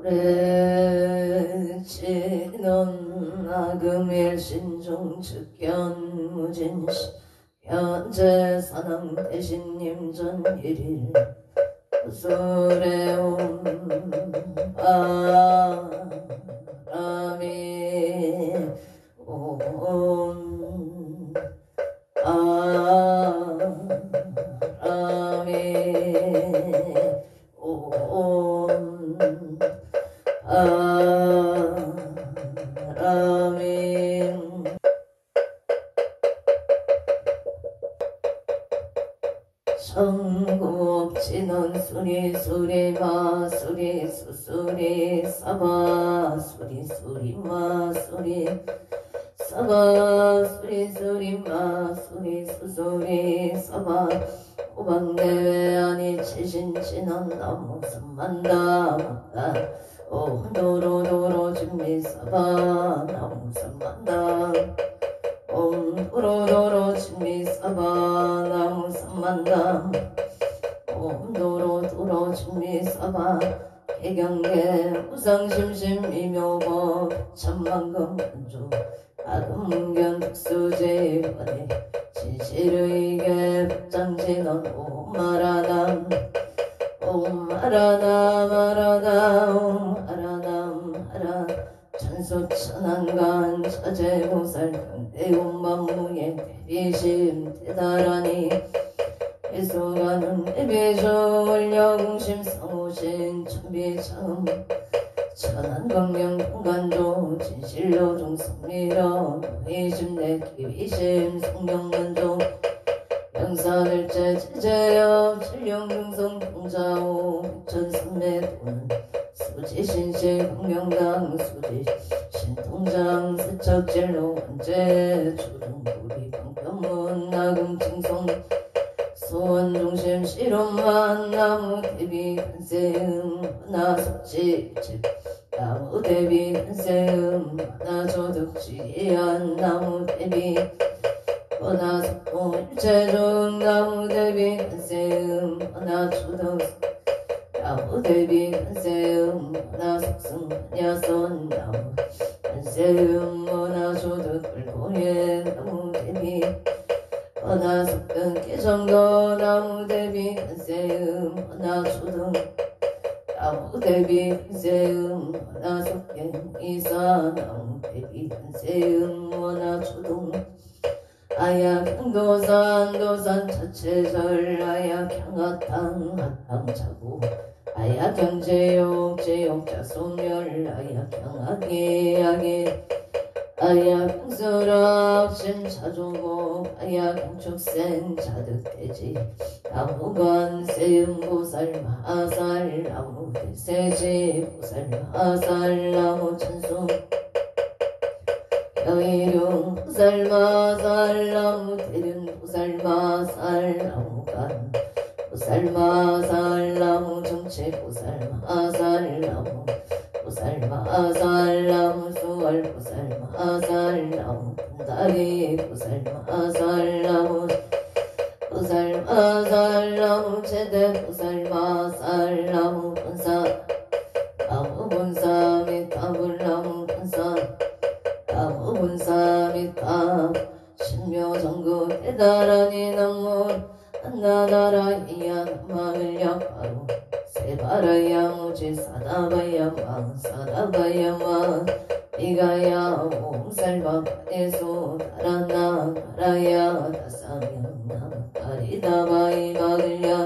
오래지는 아금일신중 즉견무진시 현재 사랑 대신님 전일일 수레온 바람이 온 바람이 온 바람이 성국지는 수리 수리 마수리 수수리 사바 수리 수리 마수리 사바 수리 수리 마수리 수수리 사바 오방내외 아니 치신치는 나무 삼만다 도로도로 준비 사바 나무 삼만다 도로도로 준비 사바 나무 삼만다 도로도로 준비 사바 개경계 우상심심 미묘법 천만금 안주 아금견 특수제원의 진실의계 복장진원 오마라남 오마라남 아라남 오마라남 아라 천수천안간 처제보살 강대운만무의 대비심 대다라니 해소가는 대비조월 영심 성우신 천비참 천안광명 공간조 진실로 중성미러 의심내 기위심 성명만조 명산을제 제제여 칠령중성 동자오 백천삼매도는 수지신실 광명당 수지신통장 세척질로 원제 초등부리 방편문 나금칭성 소원중심 실험만 나무 대비 한세음 하나석지 나무 대비 한세음 하나조득지한 나무 대비 하나석고 일체중 나무 대비 한세음 하나조득 나무 대비 한세음 하나석승 한야선 나무 한세음 하나조득 불고예 나무 대비 하나석등 개정도 나무 대비 한세음 하나초등 나무 대비 한세음 하나석갱 이사 나무 대비 한세음 하나초등 아야경도산 도산 자체절 아야경하탕 하탕차고 아야경제욕 제욕자 소멸 아야경하게 하게 아야경수락 심차조고 아야경축생 자득대지 나무관 세음보살 마살 나무대세지 보살 마살 나무천수 여의룡 보살 마살 나무대륜 보살 마살 나무관 보살 마살 나무정체 보살 마살 나무 보살 마살 나무 수월 보살 마살 나무 분다리 보살 마살 나무 보살 마살 나무 제대 보살 마살 나무 본사 나무 본사 미타불 나무 본사 나무 본사 미타 신묘정구 대다라니 나무 한나나라 이야 마을약바로 세바라야 무지 사다바야 망 사다바야 망 이가야 옴살바에서 달아나 가라야 다사명나 가리다바이 막을야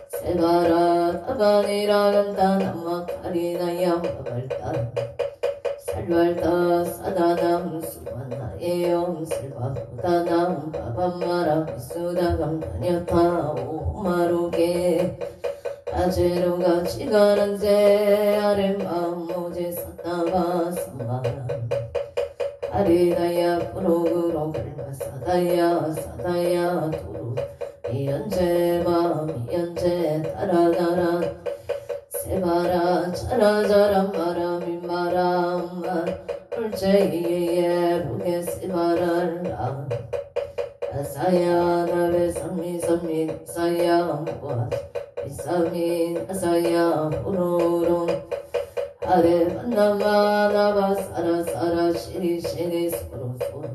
세바라 다바니라 간다 남마 가리나야 마발다 살발다 사다남 수만나의 엄슬바보다남 바밤마라 비수다감 다녔다 오마루게 아제로가 지가는제 아랫마음 모제 사다바 삼마람 아리다야 프로그로 글마 사다야 사다야 도루 이연제 마음 이연제 따라다라 세바라 자라자라 마람이 마람마 울제이에 루게 세바랄라 아사야 나베 삼미 사야 모아 비사민 아사야 호로롱 아래 만나마 나바 사라 사라 시리 시리 소로 소로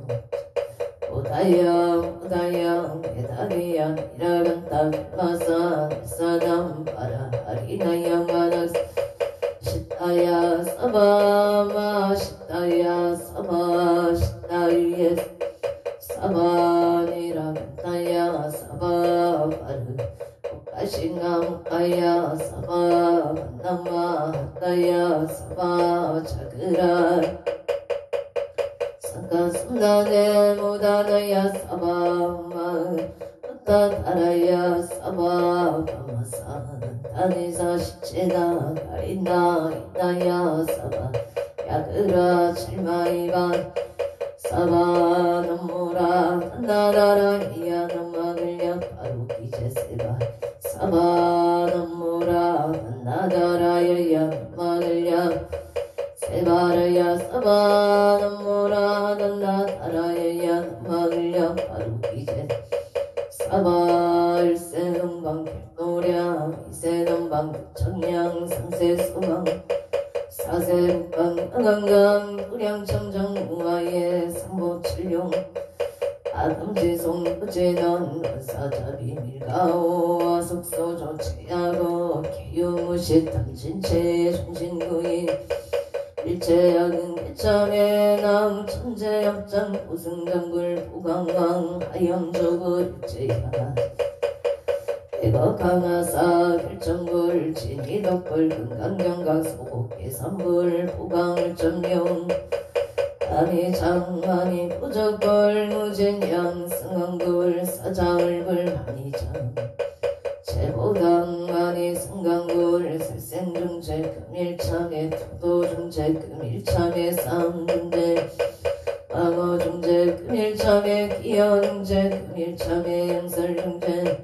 오다양 오다양 메다리양 이라간타 마사 사담 바라 하리나양 마나 시타야 사바마 시타야 사바 시타유예 사바니라간타야 사바 바르 오카싱감 아야 사바 만나마 하타야 사바 자그라 상가순나네 무다나야 사바마 따따라야 사바 바마사는 다니사 시체다 가린다 이나야 사바 야그라 칠마이반 사바 넘무라 나다라 이야 넘마글야 바로 기제세바 사바 넘무라 나다라 야야 넘마글야 세바라야 사바 넘무라 나다라야 넘마글야 바로 기제 사바 일세동방 객노량 이세동방 청량 상세소방 사세국방 아강강 도량청정 우아예 삼보칠룡 아금지송 부지넌 사자비 밀가오 아속소 조치하고 개유무시 탐진체 중신구이 일체약은 개참에 남 천재역장 보승장굴 보강왕 하염조구 일체야 대거 강하사 결정불 진이덕불 금강경각 소곡계산불 보강을점용 아니 장만이 부적불 무진양 승강불 사자을불 한이장 제보당만이 승강불 살생중재 금일참에 토도중재 금일참에 싸움중재 방어중재 금일참에 기여중재 금일참에 영설중재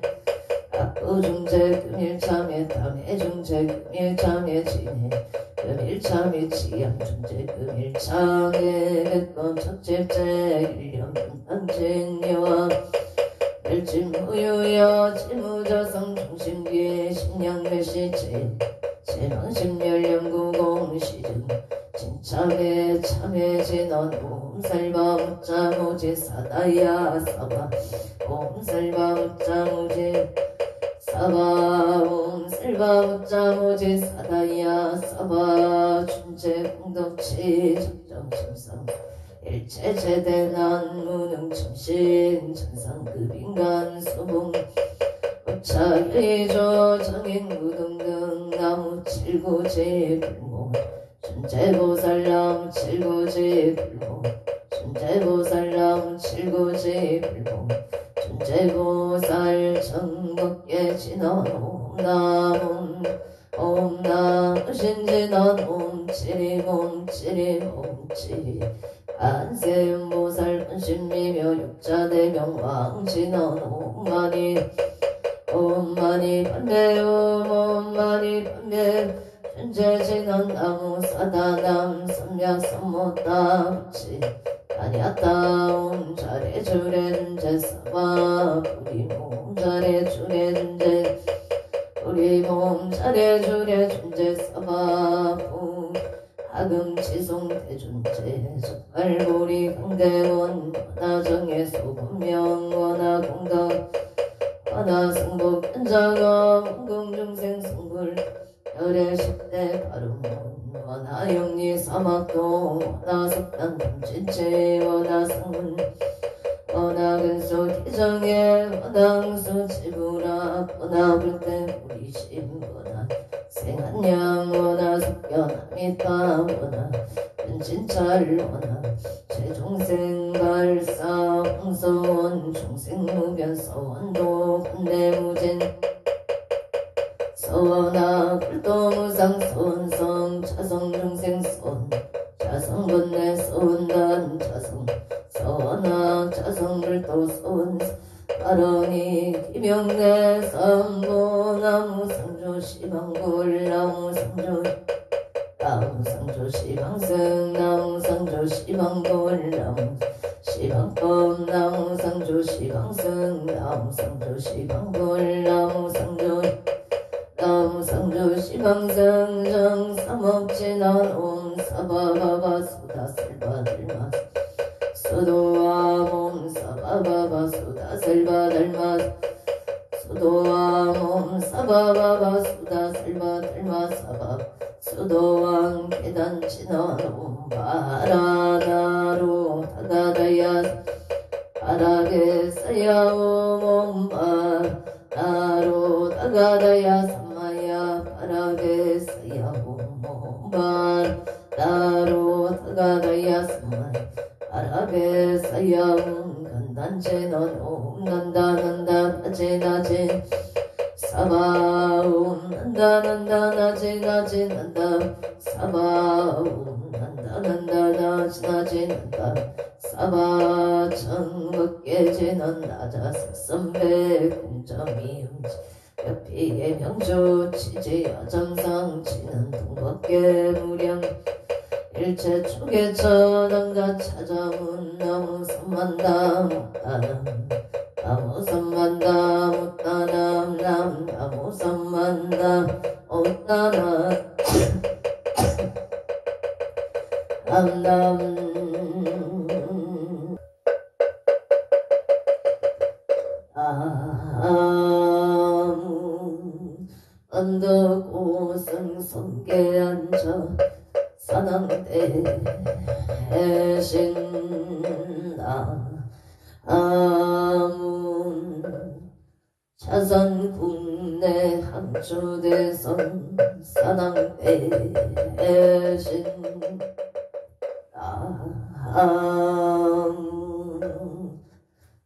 악부중재 금일참에 탐해중재 금일참에 진해 금일참에 치양중재 금일참에 백번 첫째째 일념 금탄진여와 일진무유여 지무자성 중심기에 심양멸시체 제망심열령구공 시증 진참에 참에 진언 옴살바 무자무지 사다야 사바 옴살바 무자무지 사바 옴살바 무자무지 사다야 사바 춘제 공덕치 적정심상 일체제대난 무능침신 천상급인간 수봉 차일조 정인구등등 나무 칠구지 불모 준재보살나무 칠구지 불모 준재보살나무 칠구지 불모 준재보살 전국에 진원 옴나옴 옴나 신진원 옴치림 옴치림 옴치 안세음보살 분신미묘 육자대명 왕진원 옴마니 옴마니 반대옴 옴마니 반대 현재진원 나무 사다남 삼약 삼모따붙이 아니았다 옴 잘해주래 준재 사바 우리몸 잘해주래 준재 우리몸 잘해주래 준재 사바 부 하금지송 대준재 적발고리 강대원 원하정의 소분명 원하공덕 원하승복 현장어 원궁중생 성불 열애 십대 가름원 원하영리 사막도 원하석단 탐진체 원하성문 원하근소 기정에 원항수 지부라 원하불대 우리심 원하 생한양 원하 석견아미타 원하 은진찰 원하 최종생 발사 홍서원 중생무변 서원도 건대무진 서원하 불도무상 서원성 차성중생 서원 차성번내 서원단 차성 서원하 차성불도 서원 아러니 기명내 삼보 나무상조 시방골 나무상조 나무상조 시방승 나무상조 시방골 나무시방법 나무상조 시방승 나무상조 시방골 나무상조 시방승 정삼원 옥진한 사바바바 수다슬바들마 수도아옴 사바바바 수다슬바들마 수도아옴 사바바바 수다슬바들마 사바 수도왕 계단치나옴 바라나로 다가다야 바라게사야옴 바라로 다가다야 삼마야 바라게사야옴 바라로 다가다야 삼마야 바라게사야옴 간단체나옴 난다난다 나제나제 사바옴 난다난다 나제나제 난다 사바옴 난다난다 나제나제 난다 사바 천국계제는 나자 색선배 공점이 음지 옆이의 명주 치지야 점상치는 동밖에 무량 일체 축의 전왕자 찾아문 나무 선만담 못다남 나무 선만담 못다남 남 나무 선만담 못다남 남남 언덕 오승 성계 앉아 사당대 해신나 아문 자선 국내 항주대선 사당대 해신나 아문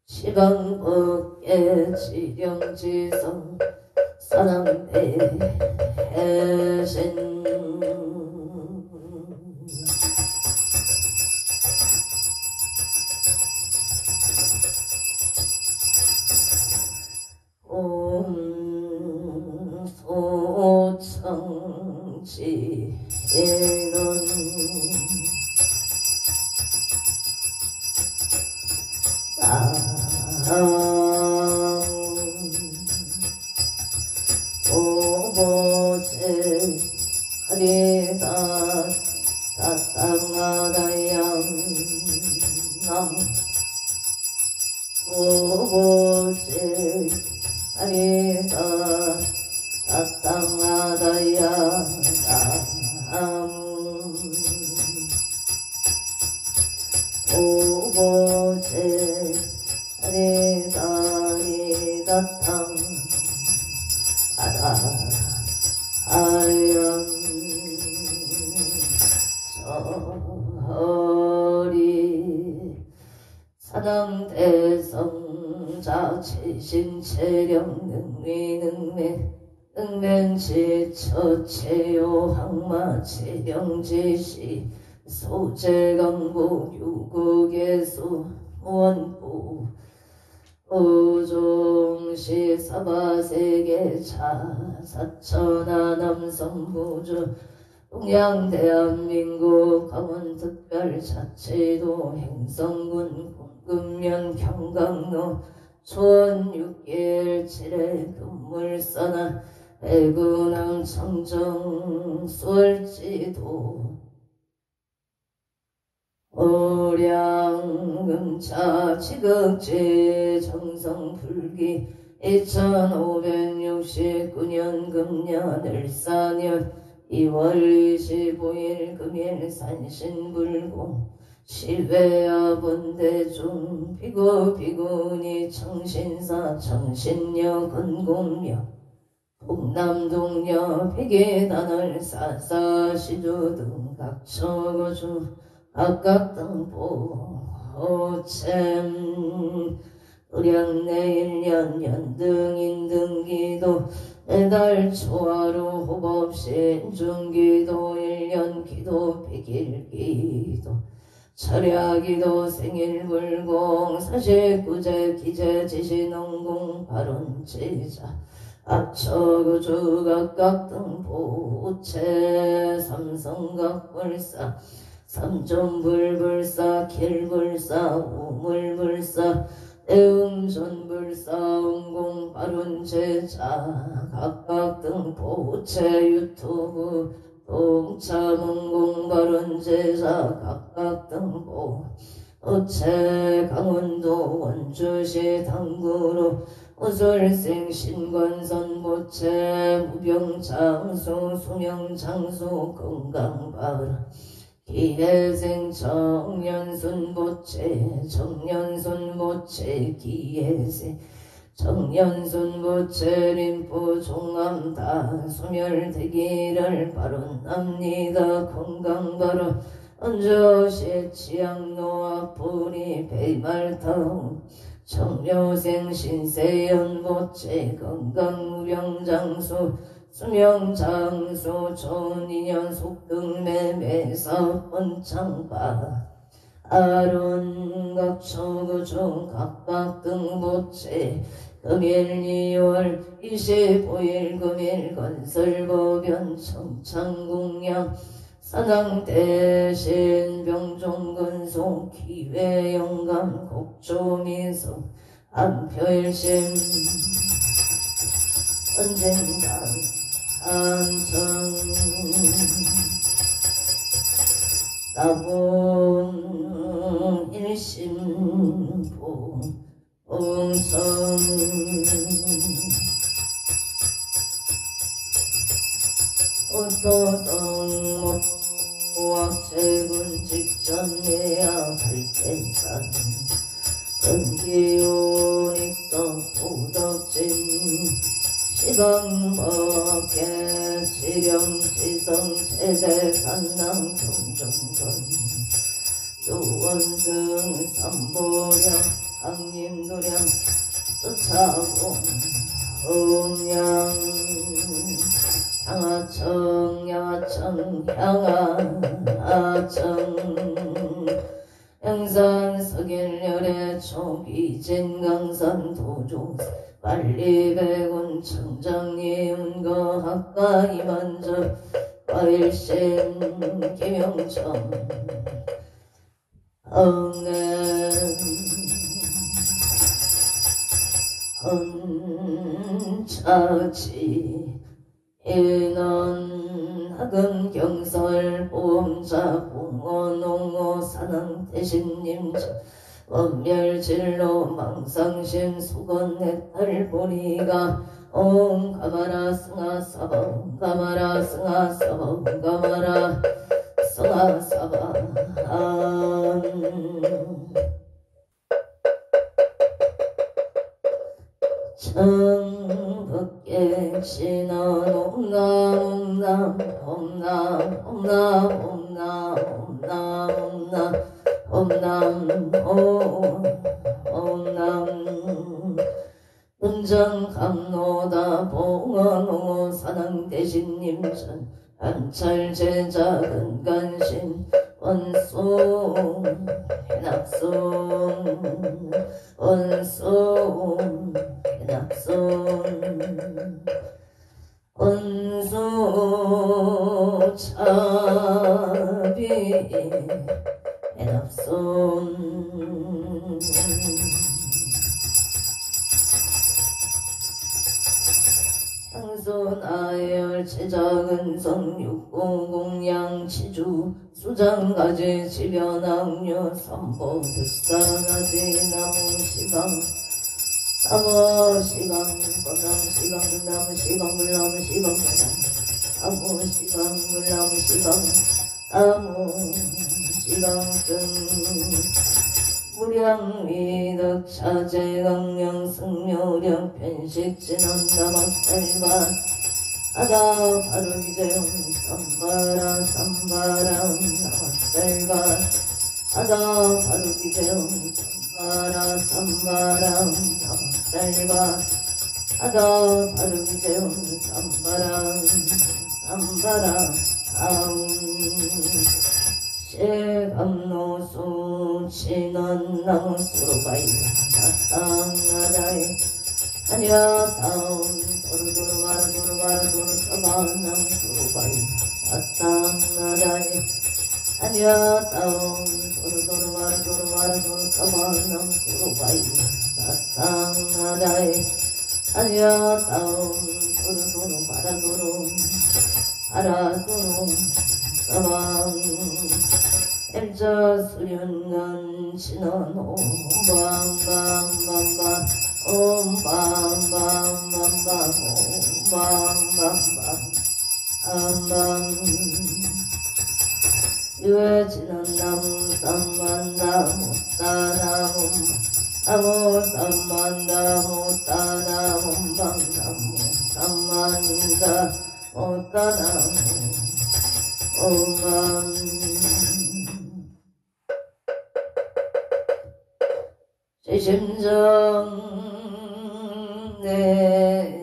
시방법계 지령지성 사랑의 해신 소청지일원 오보세 하리다 다땅하다양 남 오보세 하리다 다땅하다양 남 오보세 하리다 땅 아양 서리 사당대성자 체신체령 능미능매 능맹지처체요 항마체령지시 소재강고 유국예수 원부 오종시 사바세계 사천하 남성부주 동양대한민국 강원특별자치도 행성군 공금면 경강로 초원 6개월 7회 금물사나 배구남 청정 수월지도 오량금차 지극지 정성불기 2569년 금년 을사년 2월 25일 금일 산신불공 시외아본대중 비구비구니 청신사 청신녀 건공녀 동남동녀 백예단을 사사시주 등 각처거주 각각등보 오챔 의량내 1년 연등인등기도 매달 초하루 호법시 중기도 1년 기도 100일기도 철야기도 생일불공 49제 기재 지시농공 발언제자 합처구주 각각등보 우체 삼성각불사 삼존불불사 길불사 우물불사 대응전불사 응공발운제자 각각등보 우체 유튜브 공차문공 바른제사 각각 등보 어체 강원도 원주시 당구로 어설생 신관선 보채 무병장수 수명장수 건강바라 기해생 정년순보채 정년순보채 기해생 정년순보채 림포 종암다 소멸되기를 바론합니다. 건강바라 언저시 치양노아 뿌리 베이말타운 청료생 신세연보채 건강무병장수 수명장수 좋은인연 속등매매사 번창바 아론각초구종 각박등보채 금일 2월 25일 금일 건설보변 청창궁양 사당대신 병종근송 기회영감 곡조미성 안표일심 언젠가 한청 나본 일심보 옹성 오토성 모학체군 직전내야 발전산 전기운익성 도덕진 시방법계 지령지성 제대 산남 경종전 요원승 삼보령 강림도령 쫓아공 홍양 향하청 향하청 향하청 양산 서길열의 초기진 강산 도조 빨리백운 청장이운거 학가이 만져 과일심 김영천 엉엔 헌차지 인원 학은 경설 보험자 봉어농어 산왕대신님 원멸진로 망상심 수건해탈보리가 옴 가마라 승하사바 옴 가마라 승하사바 옴 가마라 승하사바 청북계 신원 옴남 옴남 옴남 옴남 옴남 옴남 옴남 은정 감노다 봉헌홍호 산왕대신님전 안찰제자 근간신 원소 해납손 원소 해납손 원소 차비 해납손 향손 아열 제작은성 육공공양 치주 수장가지 지변악류 삼보 득사가지 나무시방 나무시방 건나무시방 나무시방 물나무시방 나무시방 물나무시방 나무시방 끈 무량미덕 차제강령 승묘령 편식진원 남학살바 아다 바로기재용 삼바라 삼바라 남학살바 아다 바로기재용 삼바라 삼바라 남학살바 아다 바로기재용 삼바라 삼바라 아움 제감노수 진원낭수로바이 나땅나다이 아니야다운 도루도루마라도루마라도루 서만낭수로바이 나땅나다이 아니야다운 도루도루마라도루마라도루 서만낭수로바이 나땅나다이 아니야다운 도루도루마라도루 사라소로 사방 엘자 수련간 진원오 밤밤밤밤 옴밤밤밤밤 옴밤밤밤 암밤 유해지는 나무 쌈만 나무 따나무 나무 쌈만 나무 따나무 밤나무 쌈만다 따나무 오만 제 심정 내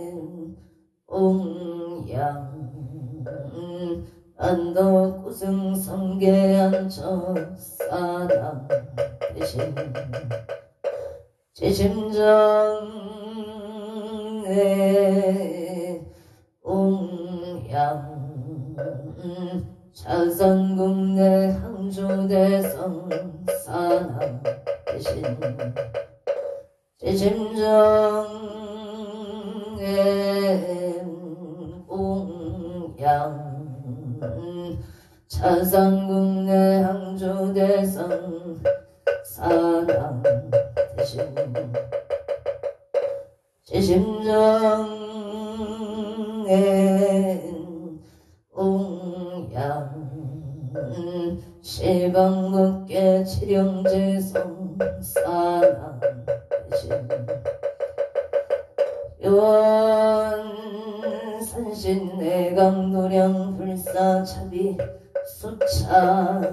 옹양 안도 구승 성계한 첫사랑 대신 제 심정 내 옹양 자선국내 항주대성 사남 대신 제 심정에 공양 자선국내 항주대성 사남 대신 제 심정에 공양 시방국계 칠영지성 사남 대신 요원 산신내강도량 불사차비 수차공양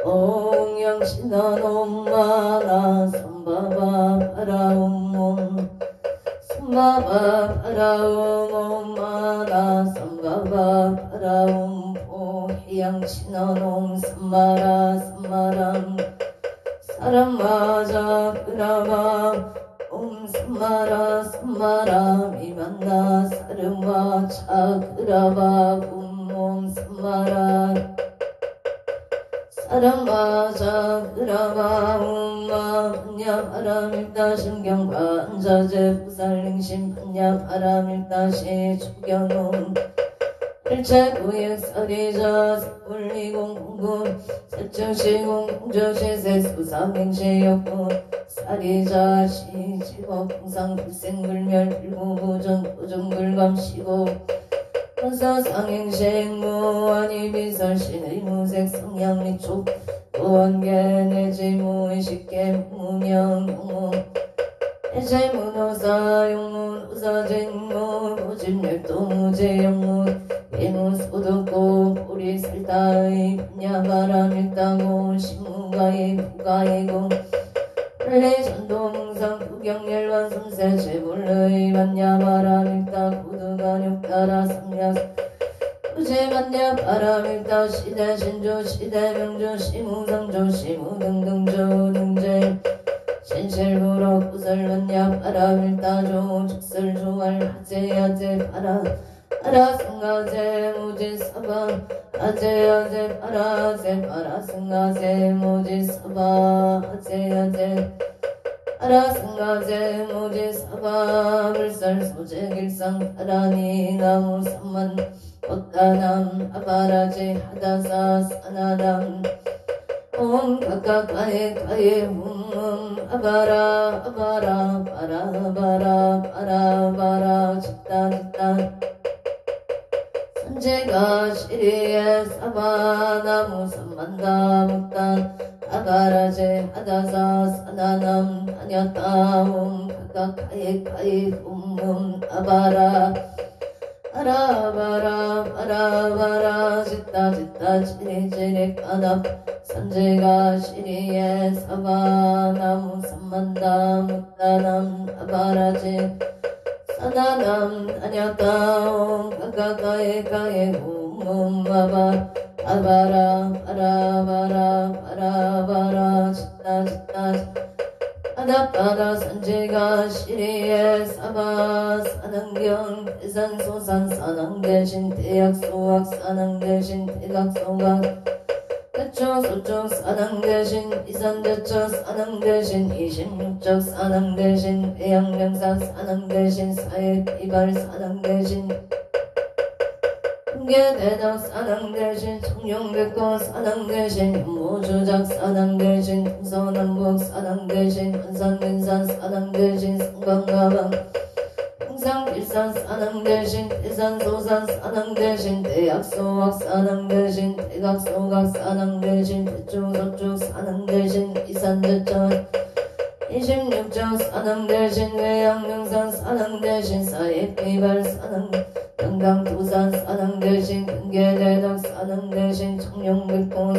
옹양신한 엄마나 선바바 바라옴몸 선바바 바라옴 엄마나 선바바 바라옴 보희양신한 옴 선마라 선마람 사람 맞아 그라마 옴 선마라 선마라 미만나 사르마 차그라바 옴 선마라 사람 맞아 그라마 옴마 판야 바람일다 심경관자재 부살링심 판야 바람일다시 축견놈 일체구역설이자 sepul리공공군 세증시공공조시세 수사맹시역군 사리자시 제법공상 불생불멸 불구부전 부정불감시고 원사상행시행무아니 비설신의 무색 성향미촉 무원계내지 무의식계 무명용무 해제문호사 용문호사쟁무 무진멸도 무제영무 예무소득고 보리살다의 분야바람일다고 신무가의 부가이고 원래전도몽상 부경열반 섬세 제불의 만야바람일다 구두간육따라 상약 부제만야 바람일다 시대 신조 시대 명조 시무상조 시무등등조 등제 신실부러 구설만야 바람일다조 즉설조알 하제야제 바라 아라승가제 무지사바 아제야제 바라제 바라승가제 무지사바 아제야제 아라승가제 무지사바 불설소제 길상 타라니 나무 삼만 꽃다남 아바라제 하다사 사나담 옴 가까가에 가에 아바라 아바라 바라 바라 바라 바라 짓다 짓다 선제가 시리에 사바나무 삼만다묵단 아바라제 하다사 사나남 다녔다 옴 가까가에 가에 아바라 아라바라 바라바라 짓다 짓다 지리지리 까납 선제가 시리에 사바나무 삼만다 묵다남 아바라제 사나남 다녔다 옴 가까가에 가에 아바 아바라 바라바라 바라바라 짓다 짓다 아다바다 선제가 시리에 사바 사능경 대산소산 사능 대신 대약소학 사능 대신 대각소각 태초 소쪽 사당 대신 이산제초 사당 대신 26적 사당 대신 배양명사 사당 대신 사획이발 사당 대신 공개대덕 사당 대신 청룡백호 사당 대신 모주작 사당 대신 동서남북 사당 대신 한산근산 사당 대신 성방가방 항상일산 사당 대신 대산소산 사당 대신 대약소학 사당 대신 대각소각 사당 대신 대초서축 사당 대신 이산제천 26적 사당 대신 외양명산 사당 대신 사익비발 사당 영강도산 사당 대신 근계대덕 사당 대신 청룡백호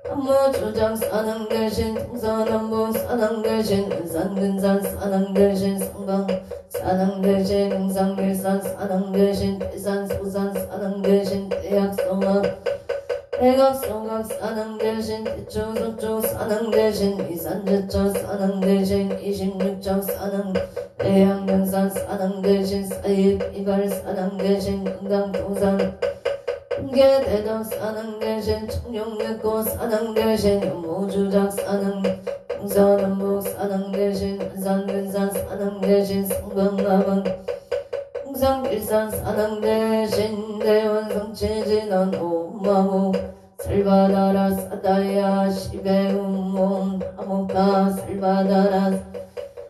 한무주작 사당 대신 동서남북 사당 대신 은산근산 사당 대신 성방 사당 대신 응상일산 사당 대신 대산소산 사당 대신 대약소각 대각소각 사당 대신 대초소쪽 사당 대신 이산제초 사당 대신 26적 사당 대양명산 사당 대신 사익이발 사당 대신 영강도산 공개대덕 사당 대신 청룡백호 사당 대신 연모주작 사당 동서남북 사당 대신 한산근산 사당 대신 성방가방 홍상일산 사당 대신 대원성체진원 오마목 살바다라 사다야 시베우몬 아모카 살바다라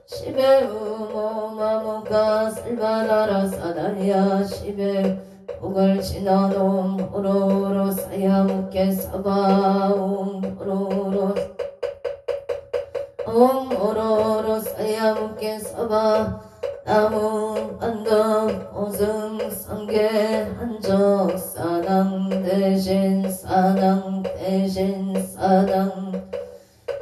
시베우몬 아모카 살바다라 사다야 시베 복을 지나놈 오로로 사야묵게 사바옴 오로로 오로로 사야묵게 사바 나무 안덕 오승 상계 한적 사당 대신 사당 대신 사당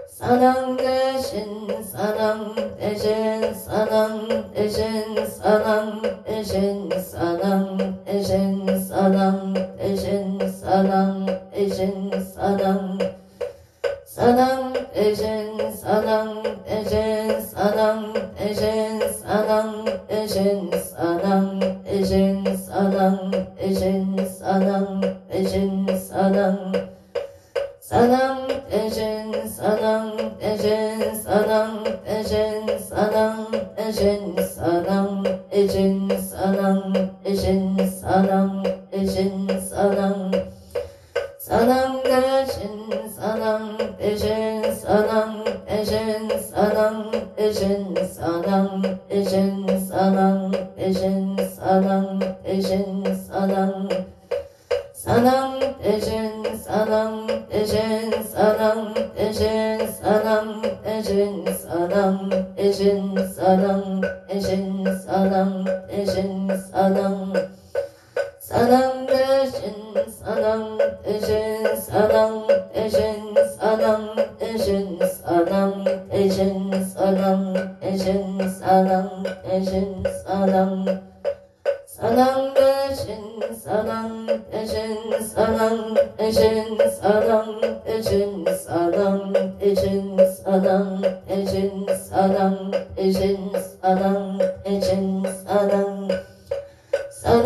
사당 대신 사당 대신 사당 대신 사당 대신 사당 대신 사당 대신 사당 대신 사당 사당 대신 사당 대신 사당 대신 사당 대신 사당 대신 사당 대신 사당 대신 사당 사당 대신 사당 대신 사당 대신 사당 대신 사당 대신 사당 대신 사당 대신 사당 사당 대신 사당 대신 사당 대신 사당 대신 사당 대신 사당 대신 사당 대신 사당 사당 대신 사당 대신 사당 대신 사당 대신 사당 대신 사당 대신 사당 대신 사당 사당 대신 사당 대신 사당 대신 사당 대신 사당 대신 사당 대신 사당 대신 사당 사당 대신 사당 대신 사당 대신 사당 대신 사당 대신 사당 대신 사당 대신 사당 대신 사당 사당 대신 사당 대신 사당 대신 사당 대신 사당 대신 사당 대신 사당 대신 사당 대신 사당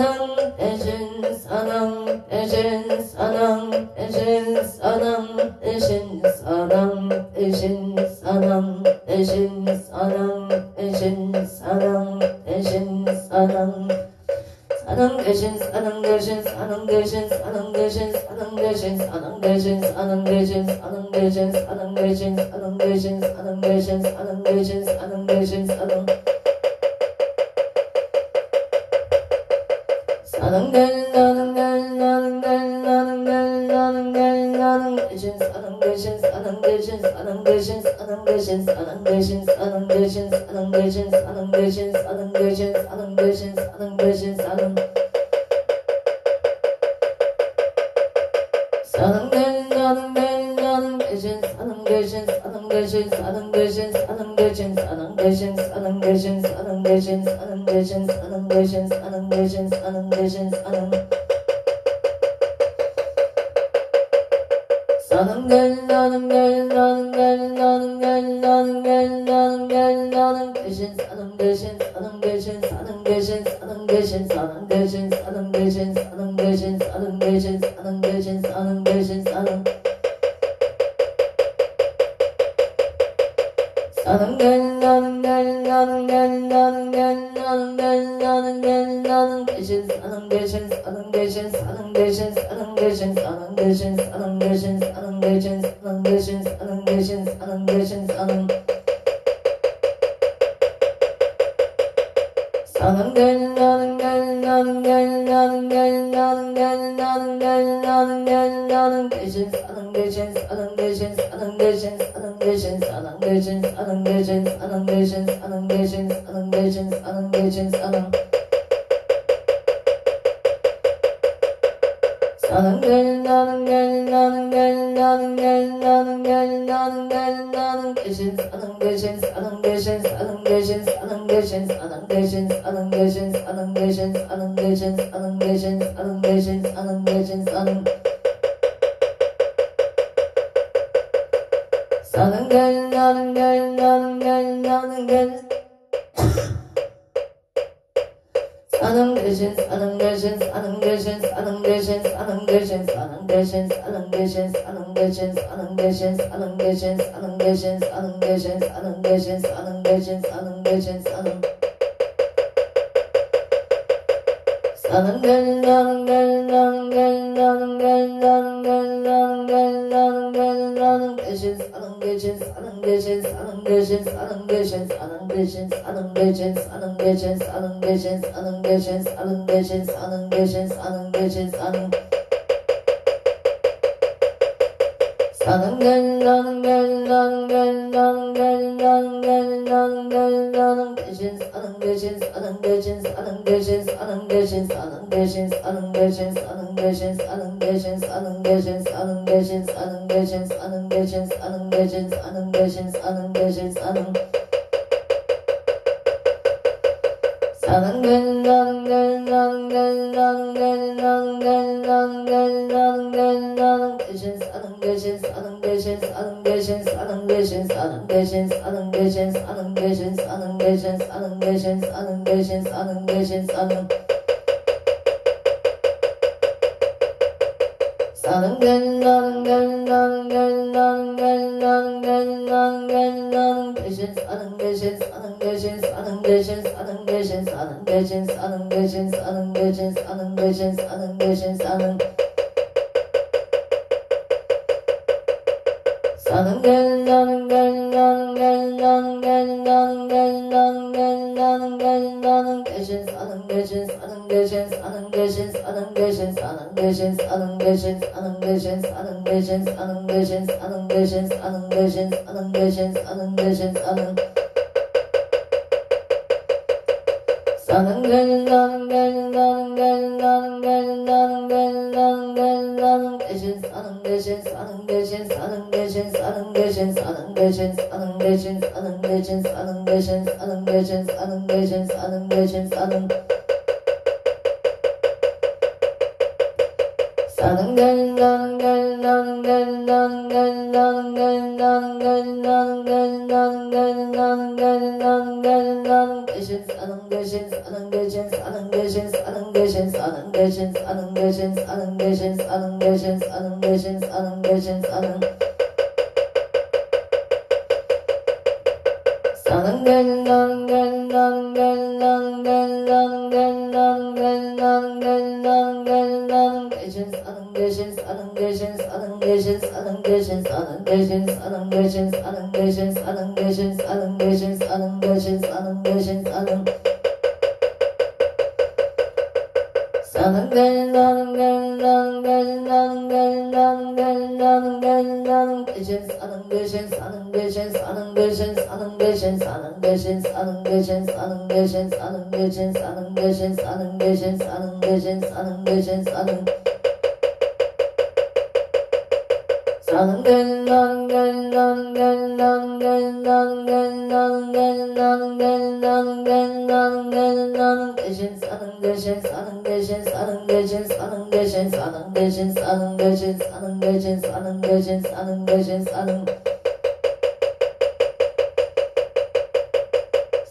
사당 대신 사당 대신 사당 대신 사당 대신 사당 대신 사당 대신 사당 대신 사당 대신 사당 대신 사당 대신 사당 대신 사당 대신 사당 대신 사당 사당 대신 사당 대신 사당 대신 사당 대신 사당 대신 사당 대신 사당 대신 사당 대신 사당 대신 사당 대신 사당 대신 사당 대신 사당 대신 사당 사당 대신 사당 대신 사당 대신 사당 대신 사당 대신 사당 대신 사당 대신 사당 대신 사당 대신 사당 대신 사당 대신 사당 대신 사당 대신 사당 사당 대신 사당 대신 사당 대신 사당 대신 사당 대신 사당 대신 사당 대신 사당 대신 사당 대신 사당 대신 사당 대신 사당 대신 사당 대신 사당 대신 사당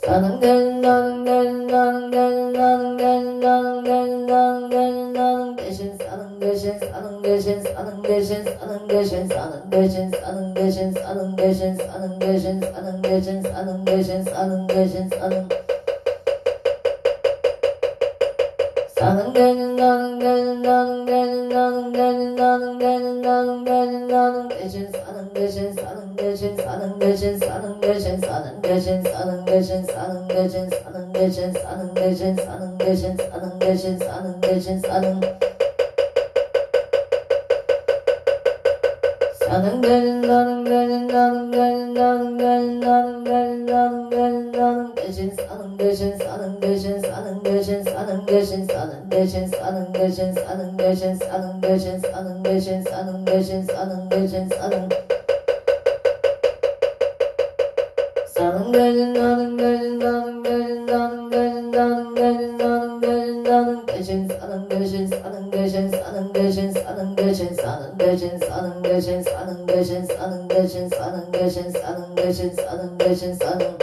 사는 대신 사는 대신 사는 대신 사는 대신 사는 대신 사는 대신 사는 대신 사는 대신 사는 대신 사는 대신 사는 대신 사는 대신 사는 대신 사는 대신 사는 대신 사는 대신 사는 사는 대신 나는 대신 나는 대신 나는 대신 나는 대신 나는 대신 나는 대신 사는 대신 사는 대신 사는 대신 사는 대신 사는 대신 사는 대신 사는 대신 사는 대신 사는 대신 사는 대신 사는 대신 사는 대신 사는 사는 대신 나는 대신 나는 대신 나는 대신 나는 대신 나는 대신 나는 대신 사는 대신 사는 대신 사는 대신 사는 대신 사는 대신 사는 대신 사는 대신 사는 대신 사는 대신 사는 대신 사는 대신 사는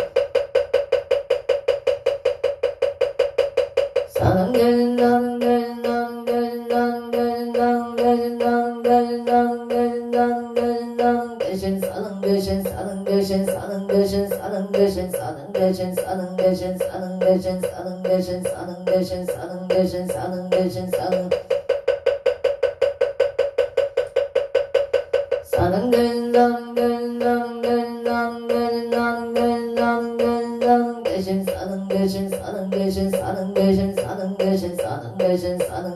사는 대신 나는 대신 나는 대신 나는 대신 나는 대신 나는 대신 나는 대신 사는 대신 사는 대신 사는 대신 사는 대신 사는 대신 사는 대신 사는 대신 사는 대신 사는 대신 사는 대신 사는 대신 사는 사는 대신 나는 대신 나는 대신 나는 대신 나는 대신 나는 대신 나는 대신 나는 대신 나는 대신 사는 대신 사는 대신 사는 대신 사는 대신 사는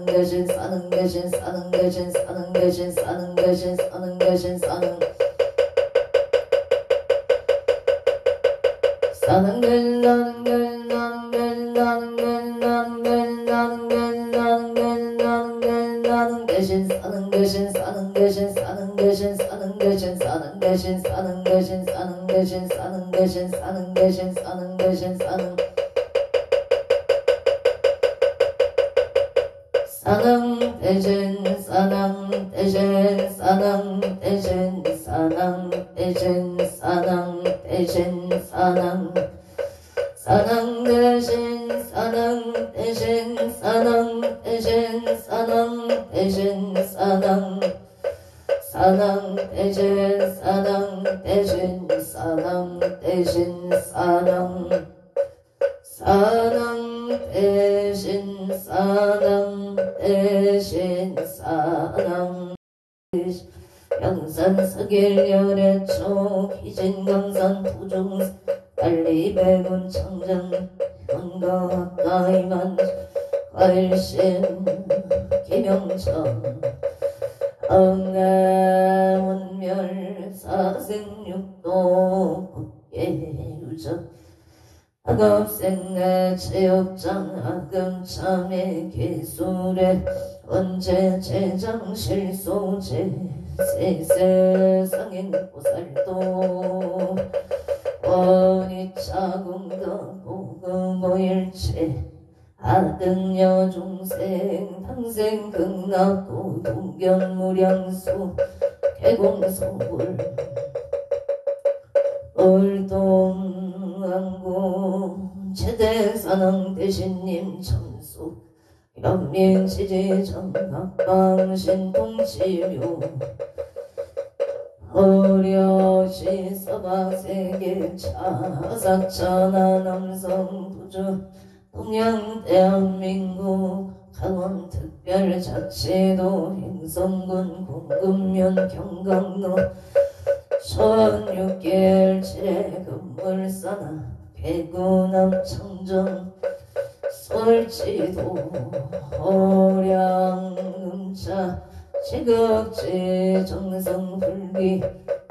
대신 사는 대신 사는 대신 사는 대신 사는 대신 사는 대신 사는 대신 사는 사는 대신 나는 대신 나는 대신 나는 대신 나는 대신 나는 대신 나는 대신 사는 대신 사는 대신 사는 대신 사는 대신 사는 대신 사는 대신 사는 대신 사는 대신 사는 대신 사는 대신 사는 대신 사는 사는 대신 나는 대신 나는 대신 나는 대신 나는 대신 나는 대신 나는 대신 나는 대신 나는 대신 사는 대신 사는 대신 사는 대신 사는 대신 사는 대신 사는 대신 사는 대신 사는 대신 사는 대신 사는 대신 사는 사능 대신 사능 대신 사능 대신 사능 대신 사능 대신 사능 사능 대신 사능 대신 사능 대신 사능 대신 사능 사능 대신 사능 대신 사능 대신 사능 사능 대신 사능 대신 사능 양산 서길 열애초 기진강산 도중 달리백운 청정 현가 가까이만 과일신 기명천 응애문멸 사생육도 국계유적 학업생애 체육장 학금참회 개술에 언제 재정 실소제 세세상행 보살도 원이차공덕 보금오일체 아등여 중생 당생 극락고 동견무량수 개공성불 울동왕고 최대사능 대신님 천수 영민지지정학방신 동치묘 어려시 서방세계 차삭천하 남성부주 동양 대한민국 강원특별자치도 행성군 공금면 경강로 천육계열 칠해 금물사나 배구남 청정 설치도 호량음차 지극지 정성불기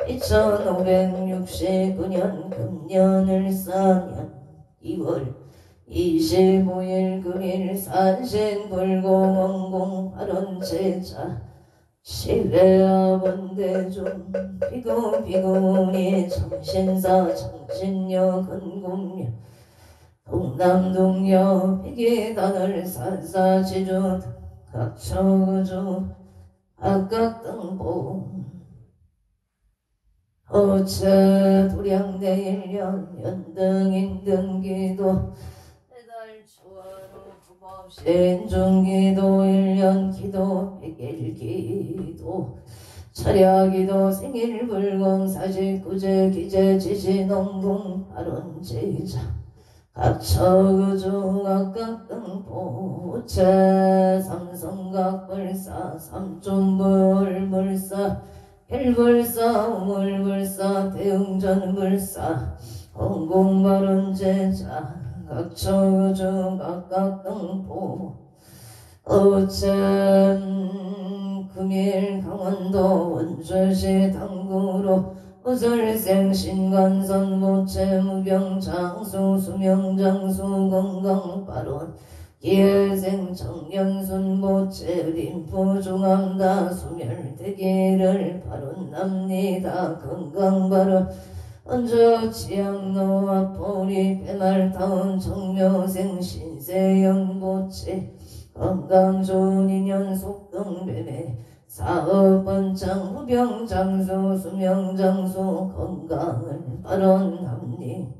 2569년 금년을 사년 2월 25일 금일 산신불공원공 발원제자 시외아본대중 비구비구니 정신사 정신여 근공며 동남동여 비기단을 산사지주 각처구주 각각등보 어체 도량내 1년 연등인 등기도 매달 초하루 부법 신중기도 1년 기도 백일기도 철야기도 생일불공 사직구제 기재 지시농궁 발언제자 각처그중각각등보 우체 삼성각불사 삼존불불사 일불사 우물불사 대응전불사 홍공발언제자 각처그중각각등보 우체 금일 강원도 원주시 당구로 우설생 신관선 모체 무병 장수 수명 장수 건강발원 기회생 청년순 모체 림프 중암다 수멸대기를 발언납니다. 건강발원 언저 치양노 앞포리 배말타운 정묘생 신세영 모체 건강 좋은 인연 속등배매 사업번창 후병장수 수명장수 건강을 발언합니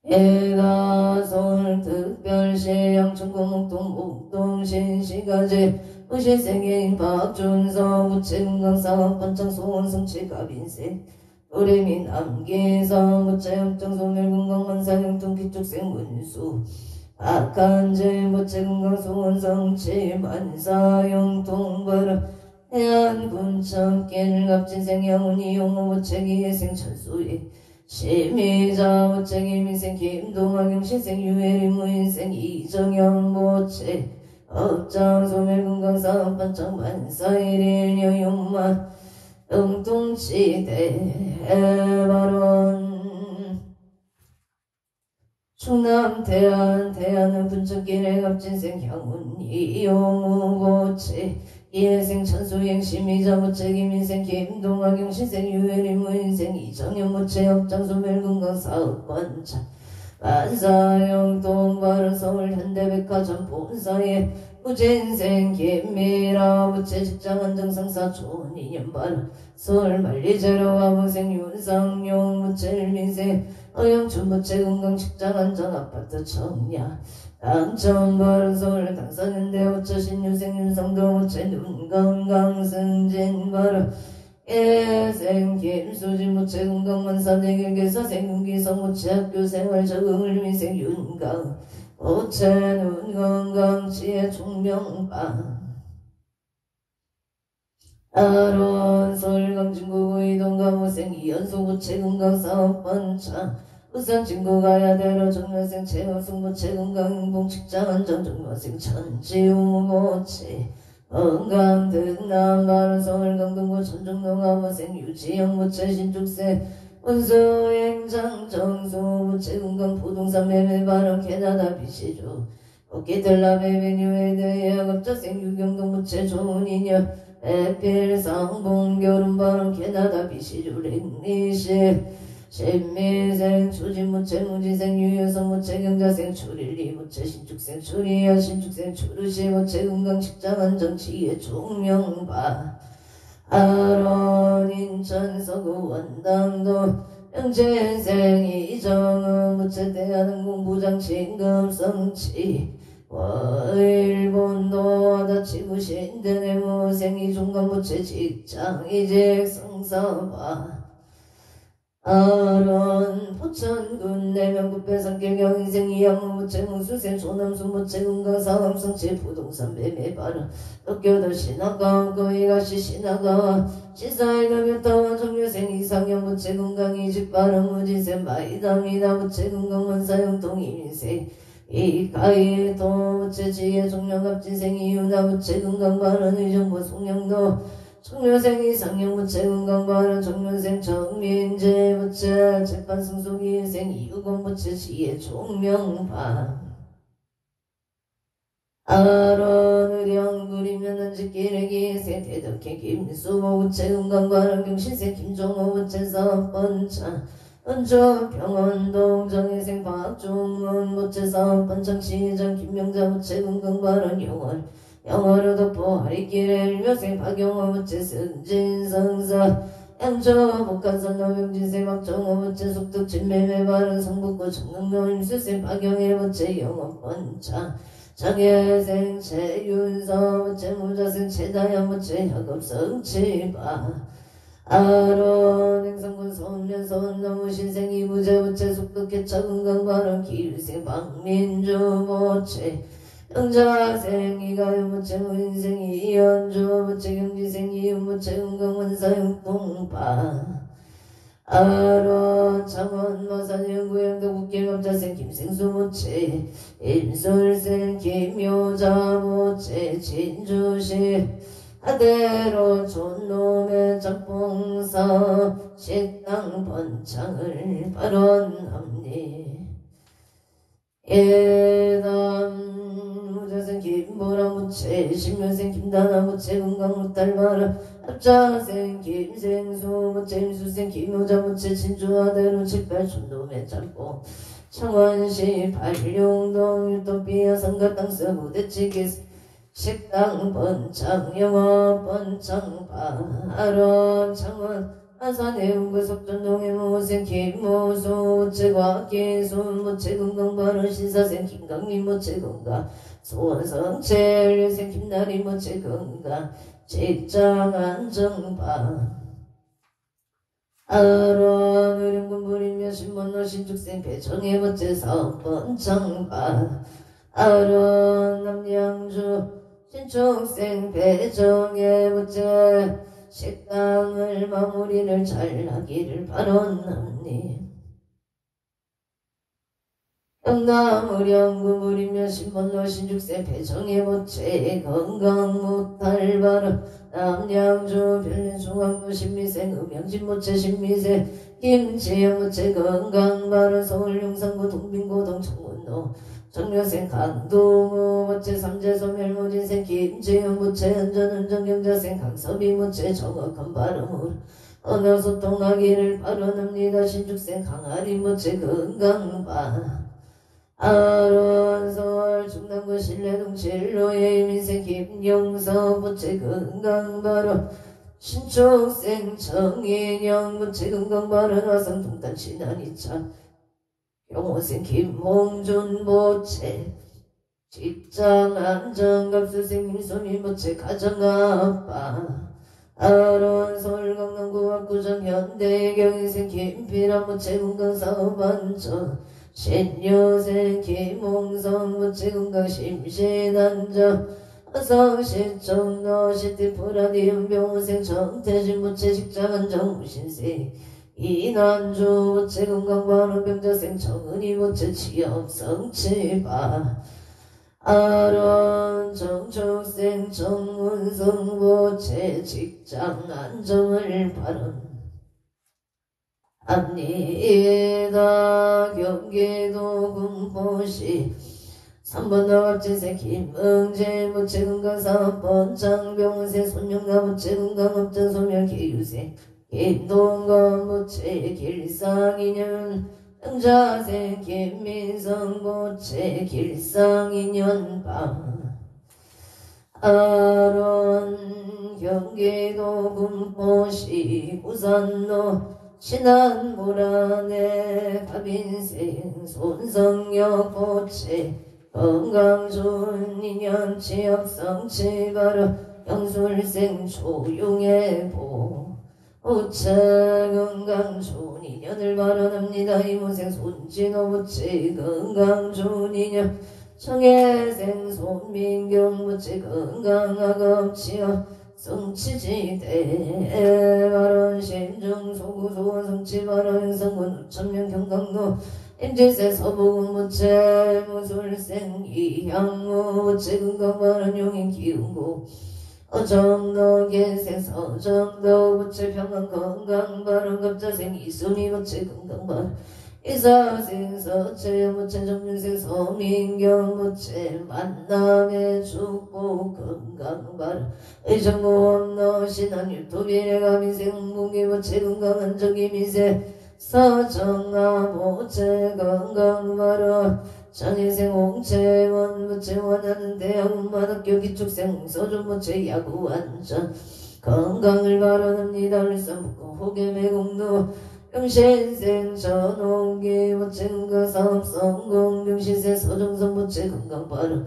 해가솔 특별시 양천구 목동 목동 신시가제 의실생인 박준서 우체건강 사업번창 소원성취 갑인세 도래민 암기성 우체협정 소멸건강만사 영통 기축생 문수 악한제 모체건강 소원성취 만사용통발 해안군청 길갑진생 영훈이 용호 모체기예생 천수이 심의자 모체기 민생 김동학영 신생 유해리 무인생 이정현 모체 업장 소멸건강 사업반장 만사일일 여용만 영통시대 해발원 충남 대안은 분천길에 갑진생 향운 이용우고체 이해생 천수행 심의자 모체기 민생 김동학영 신생 유해리 무인생 이정현 모체 업장 소멸건강 사업번차 만사영 동발은 서울 현대백화점 본사에 우진생 김미라 모체 직장 안정상사 좋은 인연발 서울 만리제로 와무생 윤상용 모체 민생 어영춘 모체 건강 직장 안전 아파트 청야 당천발은 서울 당산현대 오처 신유생 윤성도 모체 눈건강 승진발은 예생 김수진 모체 건강만사 대길계사 생군기성 모체 학교생활 적응을 민생 윤강 모체 눈건강 지혜 총명방 아론 서울 강진구 이동가모생 이연소 모체 건강 사업번창 우선 친구 가야대로 정면생 최우승 모체 건강 봉직장 안정 정면생 천지우 모체 건강 등남바른 서울 강동구 천정동아모생 유지영 모체 신축세 운수행장 정수 모체 건강 부동산 매매 발언 캐나다 비시주 어깨들라 매매 뉴에드 예약업자생 유경동 모체 좋은 인연 에필상 봉결혼 발언 캐나다 비시주 랭리시 신미생 추진모체 무지생 유효성 모체 경자생 추릴리 모체 신축생 추리야 신축생 추르시 모체 건강 직장 안정 지혜 총명바 아론 인천 서구 원당도 영재생 이정은 모체 대한항공 부장 진급성치 일본도 아다치구 신대내 무생 이종관 모체 직장 이직 성사바 아론 포천군 내명구 배산길 경인생 이양무 모체 무수생 조남수 모체 건강사업성체 부동산 매매 발언 도쿄도 신화가 거기가시 신화가 시사일가면타와 정유생 이상현 모체 건강이직 발언 무지생 마이다미다 모체 건강만사용 동이민생 이가이도 모체 지혜 종량갑진생 이유나 모체 건강발언 의정부 송영도 청년생 이상형 모체 건강발언 정년생 정민재 모체 재판 승속이생 이유건 모체 지혜 총명반 아론 의령 구리면 은지기르기 세태덕해 김수모 모체 건강발언 경신생 김종호 모체 사업번창 은조 병원동 정혜생 박종원 모체 사업번창 시장 김명자 모체 건강발언 영월 영어로 덮어 하리길에 일묘생 박영호 모체 승진성사 양조 복간선 노병지세 박정호 무체 속득 진매매 바른 성북구 정릉노임 수세 박영일 무체 영업번차 장예생 체윤서 무체 무자생 체다야 무체 혁업성 치바 아론 행성군 서운면 서운나무 신생이 무제 무체 속득해 차근강 바른 기일생 박민주 무체 영자생 이가요 무체 무인생이 이연주 무체 경지생이 무체 은강원사용 동파 아론 창원 마산영 구영도 국계감자생 김생수 무체 임술생 김효자 무체 진주시 아대로 촌놈의 짬뽕사 식당 번창을 발언합니 예담 무자생 김보라 무체 신묘생 김다나 무체 건강무달마라 합자생 김생수 무체 임수생 김효자 무체 진주아대로 칠팔 촌놈의 짬뽕 창원시 발룡동 유토피아 상가땅스 무대찌개 식당 번창 영업 번창 바론 창원 안산의 운구석전동의 무생 김무수 무체과 기순 무체 건강바른 신사생 김강림 무체 건강 소원성체 일생 김나리 무체 건강 직장 안정바 아론 의령군 부리며 신문노 신축생 배정의 무체 사업 번창바 아론 남양주 신축생 배정의 무체 식당을 마무리를 잘하기를 바라옵니 영남 의령군 부리며 신문노 신축생 배정의 무체 건강무탈바른 남양주 별린중앙구 신미생 음양진 무체 신미생 김지영 무체 건강바른 서울 용산구 동빙고 동청문로 정려생 강동우 무체 삼재소멸 무진생 김지영 무체 은전은정 경자생 강섭이 무체 정확한 발음으로 언어소통하기를 바라옵니다. 신축생 강아리 무체 건강바 아론 서울 충남구 신례동 진로의 민생 김용서 무체 건강바로 신축생 정인영 무체 건강바른 화성 동탄 신안이차 영호생 김홍준 무체 직장 안정갑수생 김소미 무체 가정아빠 아론 서울 강남구 압구정 현대경희생 김필아 무체 건강사업 안전 신유생 김홍성 무체 건강 심신안전 화성시 청로 시티프라디움 병원생 정태진 무체 직장 안정 무신생 이난주 무체 건강바른 병자생 정은이 무체 취업 성취바 아론 정축생 정문성 무체 직장 안정을 바람합니다. 경기도 군포시 3번 나갑진생 김응재 무체 건강사업 번창병원생 손영가 무체 건강업전 소멸 기유생 김동건 무체 길상인연 영자생 김민성 무체 길상인연방 아론 경기도 군포시 부산로 신안물안에 가빈생 손성역 무체 건강 좋은 인연 취업성취 바로 영술생 조용해 보 무체 건강 좋은 인연을 바라옵니다. 이모생 손진호 무체 건강 좋은 인연 청해생 손민경 무체 건강학업치여 성취지대 바른 신중 소구소원 성취 바른 행성군 우천명 경강로 임진세 서부군 무체 무술생 이향무 무체 건강 바른 용인 기운고 어정도 계생 서정도 무체 평강 건강 바른 갑자생 이순이 무체 건강 바른 이사생 서체 무체 정윤생 서민경 무체 만남의 축복 건강 바른 의정고원 너신한 유토비례가 민생 무기 무체 건강한 적이 미세 서정아 무체 건강 바른 장인생 홍채원 무체 원하는 대학원만학교 기축생 서준 무체 야구 완전 건강을 바라옵니다. 일삼북구 호계매공로 병신생 전홍기 무체 건강 사업 성공 병신생 서정성 무체 건강 바라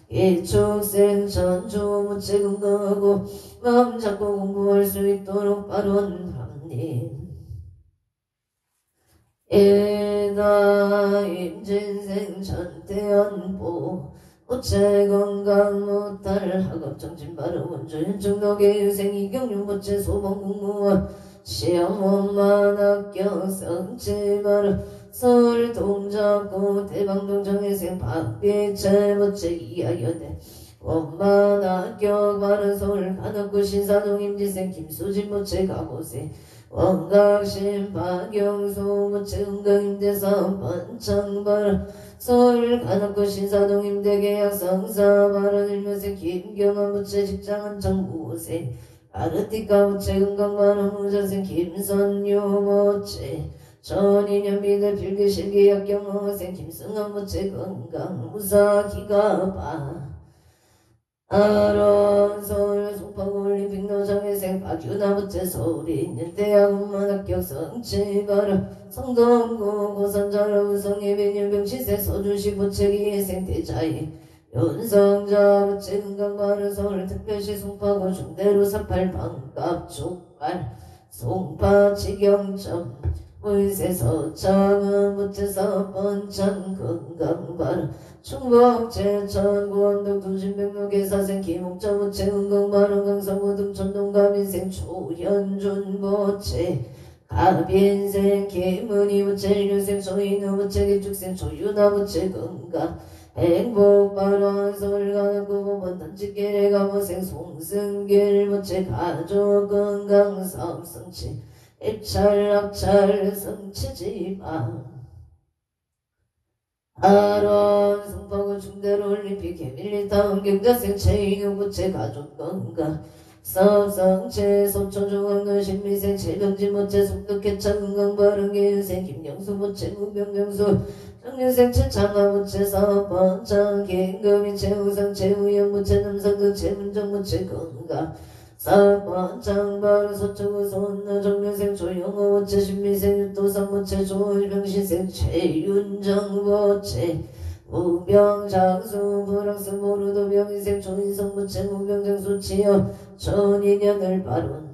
기축생 전주 무체 건강하고 마음 잡고 공부할 수 있도록 바론합니다. 일다 임진생 전태연보 무체 건강 무탈 학업 정진 바로 원주연 중독의 유생 이경륜 무체 소봉 공무원 시험원만 합격 성취 바로 서울 동작고 대방동정회생 박비채 무체 이하여대 원만 합격 바로 서울 간악구 신사동 임진생 김수진 무체 가보세 원각신 박영수 무체 은강임대사 번창발 서울 간악구 신사동 임대계약 성사 발언 일면생 김경환 무체 직장은 정무생 아르티카 무체 은강발언 무전생 김선유 무체 전인연 비대 필기실기 약경호생 김승환 무체 건강 무사기가바 아론 서울 송파구 올림픽 노정회생 박유나 무체 서울에 있는 대학원만 합격 성취가라 성동구 고산자라 우성예배년 병시세 서주시 무체기회생 대자인 윤성자 무체 건강바로 서울 특별시 송파구 중대로 38 반갑 족발 송파 지경점 물세 서창은 무체사 번창 건강바로 충북 제천 고암동 두진백로 계사생 김옥자 무체 은강바로 강서구 등천동 가빈생 초현준 무체 가빈생 김은희 무체 일류생 조인우 무체 기축생 조윤아 무체 건강 행복바로 서울 간악구 법원 단지길에 가보생 송승길 무체 가족 건강 사업 성취 입찰 합찰 성취지방 아론 송파구 중대로 올림픽 개밀리타운 경자생 최인우 무체 가족 건강 사업 성취 소초중앙도 신미생 최병지 무체 속독개차 건강바른 계유생 김영수 무체 무병경수 정유생 최창하 무체 사업 번창 김금인 최우상 최우연 무체 남성극 최문정 무체 건강 사업 번창 바로 서초구 손나 정유생 조영호 무체 신미생 유도산 무체 조일병시생 최윤정 무체 무병장수 불황스 모르도 병인생 조인성 무체 무병장수 치여 천인연을 바론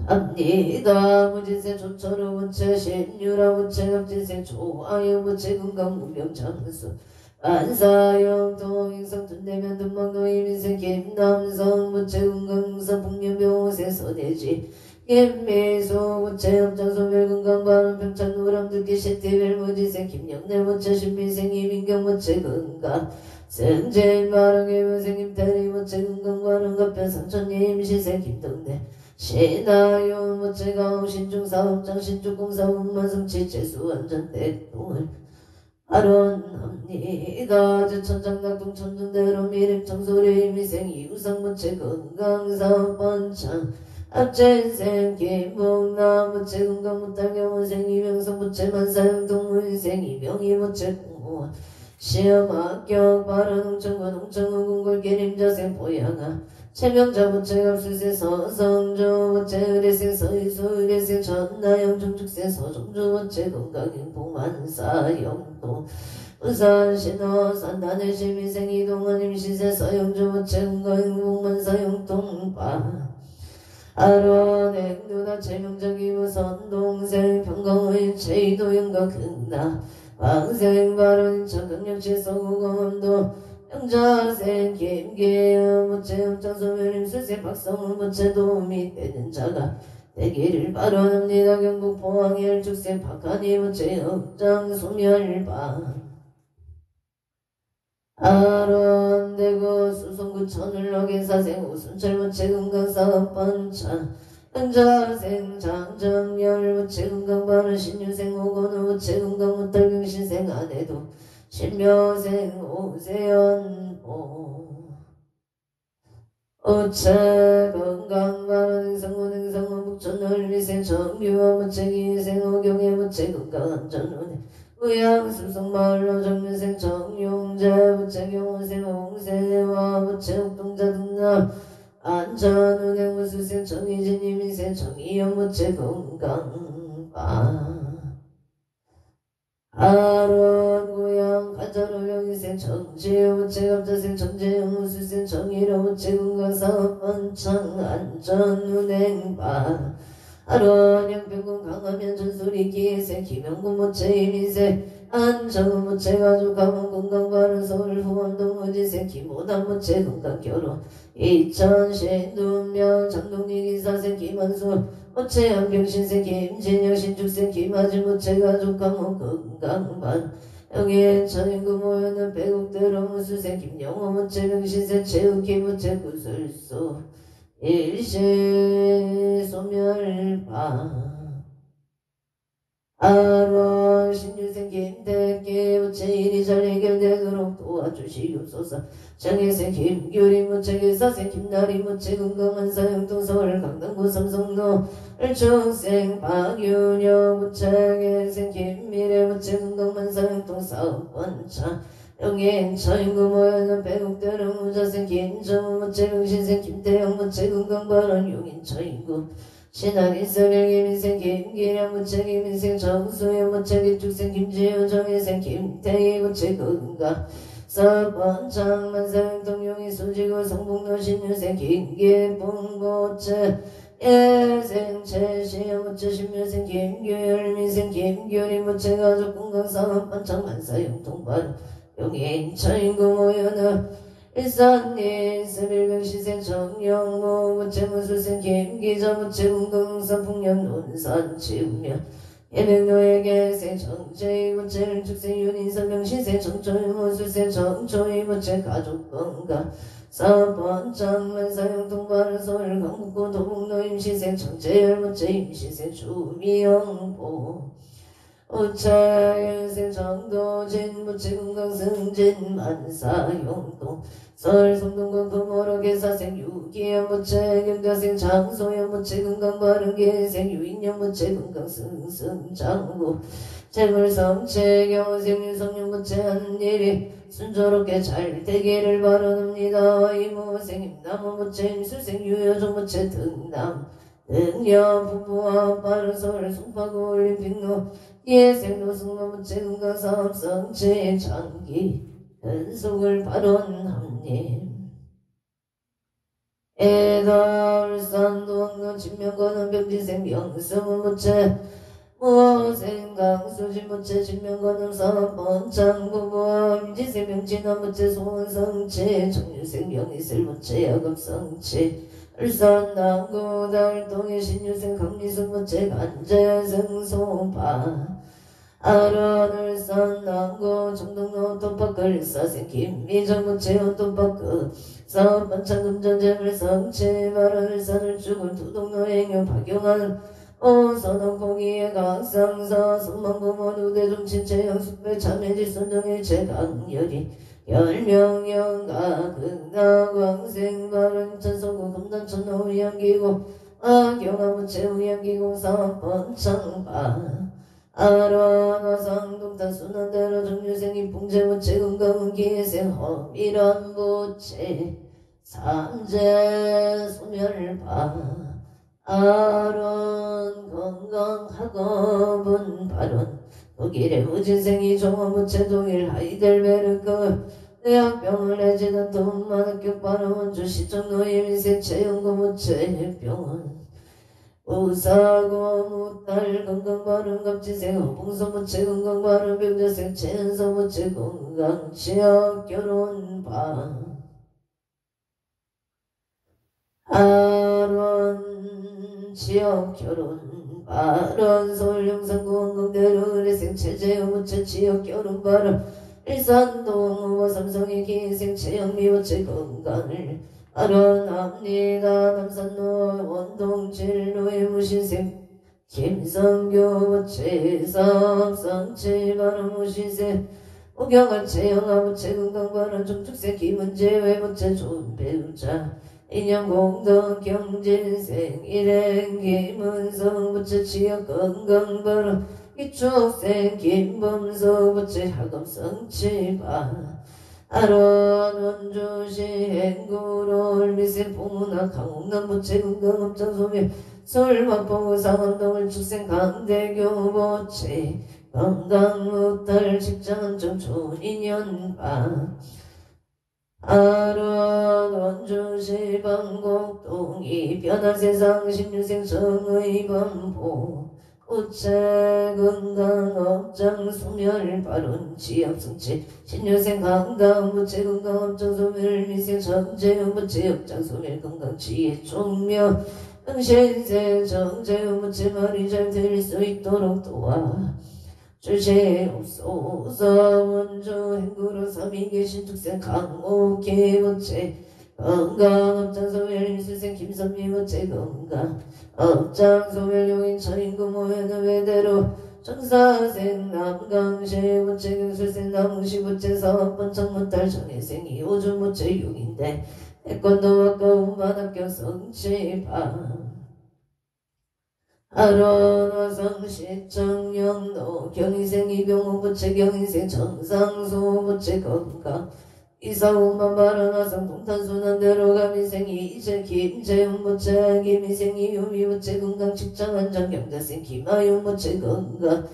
합니다. 무진생 조철우 무체 신유라 무체 갑진생 조아유 무체 건강 무병장수 안사영 동행성 tun대면 등망도 이민생 김남성 무체 건강무사 풍년병호세 서대지 김미소 무체 업장소 별건강바른 평창 노람 듣기 시티별 무지생 김영래 무체 신미생 이민경 무체 건강 승진 바르게 무생 김태리 무체 건강바른 갑변 삼천리 임시생 김동래 신하윤 무체 가옥 신중사업장 신축공사 운만성치 재수완전 대동을 아론합니다. 제천장낙동 천중대로 미림 청소리 미생 이우상 무체 건강사업 번창 앞전생 김봉나 무체 건강 무탈경호생 이명성 무체 만사형 동무인생 이명희 무체 공무원 시험 합격 바른 홍천군 홍천군 궁골 계림자생 보양아 최명자 무체 갑수세 서성조 무체 의뢰생 서희수 의뢰생 전나영 중축생 서종주 무체 건강행복 만사영도 부산 신호 산단의 시민생 이동원 임시세 서영주 무체 건강행복 만사영동바 아론 행누나 최명자 기부선 동생 평강의 최이도영과 극나 방생 바른 인천 강력시 서구공암도 영자생 김계영 무체 업장소멸임 수세 박성훈 무체 도움이 되는 자가 되기를 바라옵니다. 경북 포항 열축생 박하니 무체 업장 소멸바 아론 대구 수성구 천을로 계사생 우순철 무체 건강사업 번창 영자생 장정열 무체 건강바른 신유생 오건우 무체 건강 무탈경신생 아내도 신묘생 오세연보 우체 건강바른 행성원 행성원 북천널미생 정유와 무체기생 오경의 무체 건강안전운에 의양수성마을로 정유생 정용재 무체경호생 홍세와 무체 옥동자 등나 안전운행 무수생 정의진 이민생 정의연 무체 건강바 아론 고양 가자로 영희생 정지여 무체 갑자생 정재영 무수생 정의로 무체 건강사업 번창 안전운행바 아론 영평군 강하면 전소리 기회생 김영구 무체 이민생 안정은 무체 가족 가문 건강바른 서울 후원동 무지생 김호남 무체 건강결혼 이천신 눈명 장동리 기사생 김한수 무체 한병신생 김진영 신축생 김아지 무체 가족 가문 건강반 영예 천인구 모여는 배국대로 무수생 김영호 무체 병신생 최욱희 무체 구슬소 일시 소멸파 아론 신유생 김대기 무체 일이 잘 해결되도록 도와주시옵소서 장애생 김규리 무체 기사생 김나리 무체 건강한 사형동 서울 강남구 삼성로 일중생 박윤영 무체계생 김미래 무체 건강한 사형동 사업원차 영예인 처인구 모여는 배국대로 무자생 김정우 무체 병신생 김태영 무체 건강발언 용인 처인구 신학인설령 김인생 김기량 무체 김인생 정수영 무체 기축생 김지효 정혜생 김태희 무체 건강 서번창 만사형동 용인 수지구 성북로 신유생 김기봉 무체 예생 최시영 무체 신묘생 김규열 민생 김규리 무체 가족 건강 사업 번창 만사형동 바로 용인 처인구 모여는 일산리 스밀병시생 정영무 무체무수생 김기자 무체운동사 풍년 논산 치우며 예명노예계생 정체이 무체를 축생 윤인선 병시생 정초이 무수생 정초이 무체 가족건강 사번창 만사형동바른 서울 강북구 도북로 임시생 정체열 무체 임시생 주미영보 우차연생 정도진 무체건강승진 만사용동 서울 성동군 금호로 계사생 유기현 무체 경자생 장소연 무체 건강바른 계생 유인영 무체 건강승승장구 재물성체 경호생 유성윤 무체 한일이 순조롭게 잘 되기를 바라옵니다. 이모생 임나무 무체 임수생 유여종 무체 등남 능력 부부와 빠른 서울 송파구 올림픽로 예생 노승로 무체 건강사업 성체 장기 연속을 발언함님 에다 울산 도항로 진명거는 병지생 명성은 무체 무생 강수진 무체 진명거는 사업 번창 부부와 임지생 병진화 무체 소원성체 정유생 명의슬 무체 야급성체 울산 남구 달동의 신유생 강미승 무체 간재생 소파 아론 울산 남구 정동로 돈바끌 사생 김미정 무체 돈바끌 사업 번창 금전재물 성체 바른 울산을 죽은 두동로 행여 박용한 오선홍 포기의 각상사 손망부모 누대중 친체형 숙배 참해지 선정의 최강렬이 열명영가 극나광생 바른 천성구 금단천 우양기고 악영아무체 우양기고 사번창바 아론 화상동탄 순환대로 정유생 입봉제무체 건강은 기생 허밀한 무체 삼재 소멸바 아론 건강학업은 발언 독일의 무진생이 종업무체 동일 하이델베르크 대학병원 해지는 돈만학교 발언 주시청 노예민생 체연고무체 병원 우사고 무딸 건강발언 갑지생 허봉소무체 건강발언 병자생 체연소무체 건강 취업 결혼바 아론 취업 결혼 발언 서울 영산구 원광대로 의뢰생 체제형 무체 취업 결혼 발언 일산동 삼성의 기생 체형미 무체 건강을 발언합니다. 남산로 원동 진로의 무신생 김성교 무체 사업상체 발언 무신생 오경한 체형아 무체 건강 발언 정축생 김은재 외무체 좋은 배우자 인연공동 경진생 일행 김은성 부채 취업 건강발언 기축생 김범석 부채 학업성 치바 아론 원주시 행구로 미세 봉우나 강홍남 부채 건강업장소멸 서울만포구 상암동을 축생 강대교 보채 건강무탈 직장은 좀 인연바 아론 원주시 방곡동이 변화세상 16생 정의 반보 우체 건강업장 소멸 발언 지역성체 신유생 강당 무체 건강업장 소멸 미생 정제용 무체 업장 소멸 건강지혜 종묘 응신생 정제용 무체 말이 잘 들릴 수 있도록 도와 주시옵소서. 원주 행구로 삼위계 신축생 강옥계 무체 건강업장 소멸 임수생 김선미 무체 건강 업장 소멸 용인 천인구 모해는 외대로 정사생 남강시 무체 경술생 남흥시 무체 사업번 청문달 정혜생 이호주 무체 용인대 태권도 아까운 만합격 성취방 아론화성시 정영로 경인생 이병호 부채 경인생 정상수 부채 건강 이사오만 바라나상 동탄순환 대로가민생 이재 김재훈 부채 김희생 이유미 부채 건강 직장안정 경자생 김하윤 부채 건강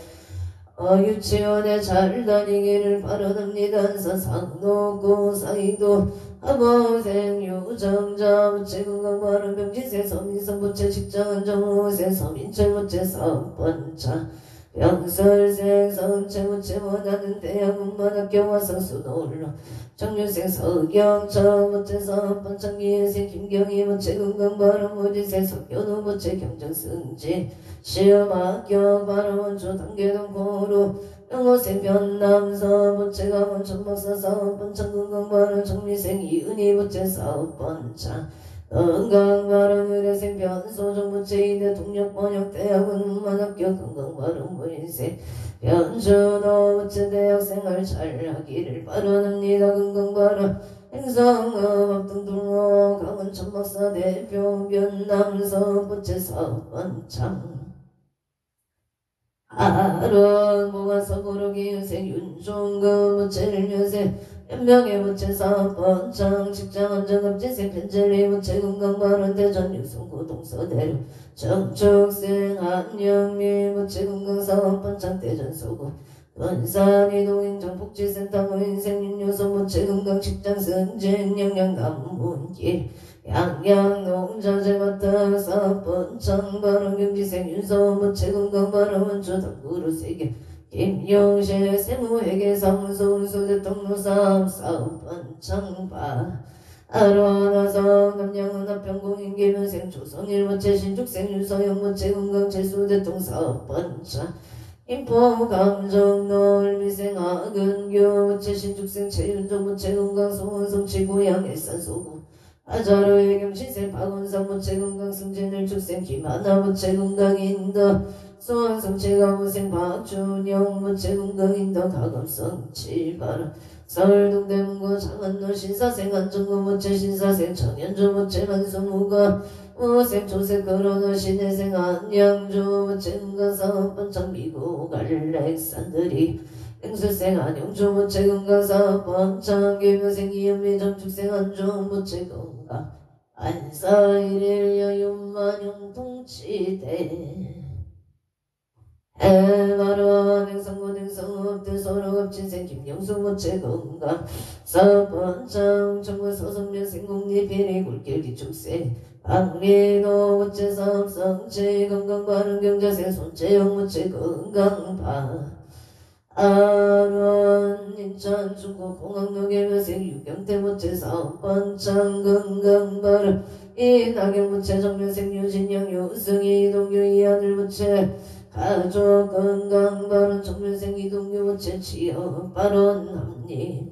유치원에 잘 다니기를 바라옵니다. 상노고 사이도 하모생 유정자 부채 건강 바른 병지생 서민성 부채 직장은 정호생 서민철 부채 사업번차 병설생 선체 부채 원하는 대학문만학교 와성수놀러 정유생 서경차 부채 사업번차 기회생 김경희 부채 건강 바른 무지생 석현우 부채 경정승지 시험 합격 바른 원주 단계동 고루 영어생 변남서 부채 가문 천박사 사업번차 건강 바른 정미생 이은희 부채 사업번차 건강 바른 의뢰생 변소정 부채 이대 동력 번역 대학원 문만학교 건강 바른 무인생 변준호 부채 대학생활 잘하기를 바라옵니다. 건강 바른 행성업 등등로 강원 천박사 대표 변남서 부채 사업번차 아론 모가서 고르기 유생 윤종금 부채를 묘세 연명의 부채 사업번창 직장안정업지생 편젤리 부채 건강바른 대전 육성구 동서대로 정축생 한영미 부채 건강사업번창 대전서구 건산이동인정 복지센터 무인생 윤요소 부채 건강 직장 승진 영양남문길 양양농자재마트 사업번창 바른경지생 윤서 부채 건강바른 원주 당구로 세계 김용실 세무회계 사무소 운수대통령 사업번창바 아로나성 남양은합평공인 계면생 조성일 부채 신축생 윤서영 부채 건강 재수대통 사업번창 인포감정 놀미생 하근교 부채 신축생 최윤정 부채 건강 소원성치 고향 일산소구 아자로의 경신생 박원상 부채 건강 승진을 축생 김하나 부채 건강 인더 소원성치 가무생 박준영 부채 건강 인더 가감성치 바라 서울동대문고 장안로 신사생 안정고 부채 신사생 정현주 부채 만수무가 우생 조색 거론어 신혜생 안양주 부채 건강 사업번창 미국 알렉산드리 행수생 안용주 부채 건강 사업번창 계묘생 이연미 정축생 안종 부채 건강 안사 일일 여윤만용 통치대 해바로 행성고 행성업대 서로업진생 김영수 부채 건강 사업번창 정부 서성면 생공리비리 굴길 기축생 박리노 부채 사업성체 건강바른 경자생 손재영 부채 건강바 아론 인천 중국 공항역의 유경태 부채 사업번창 건강바른 이낙연 부채 정면생 유진영 유승희 이동규 이하늘 부채 가족 건강바른 정면생 이동규 부채 취업바른 합리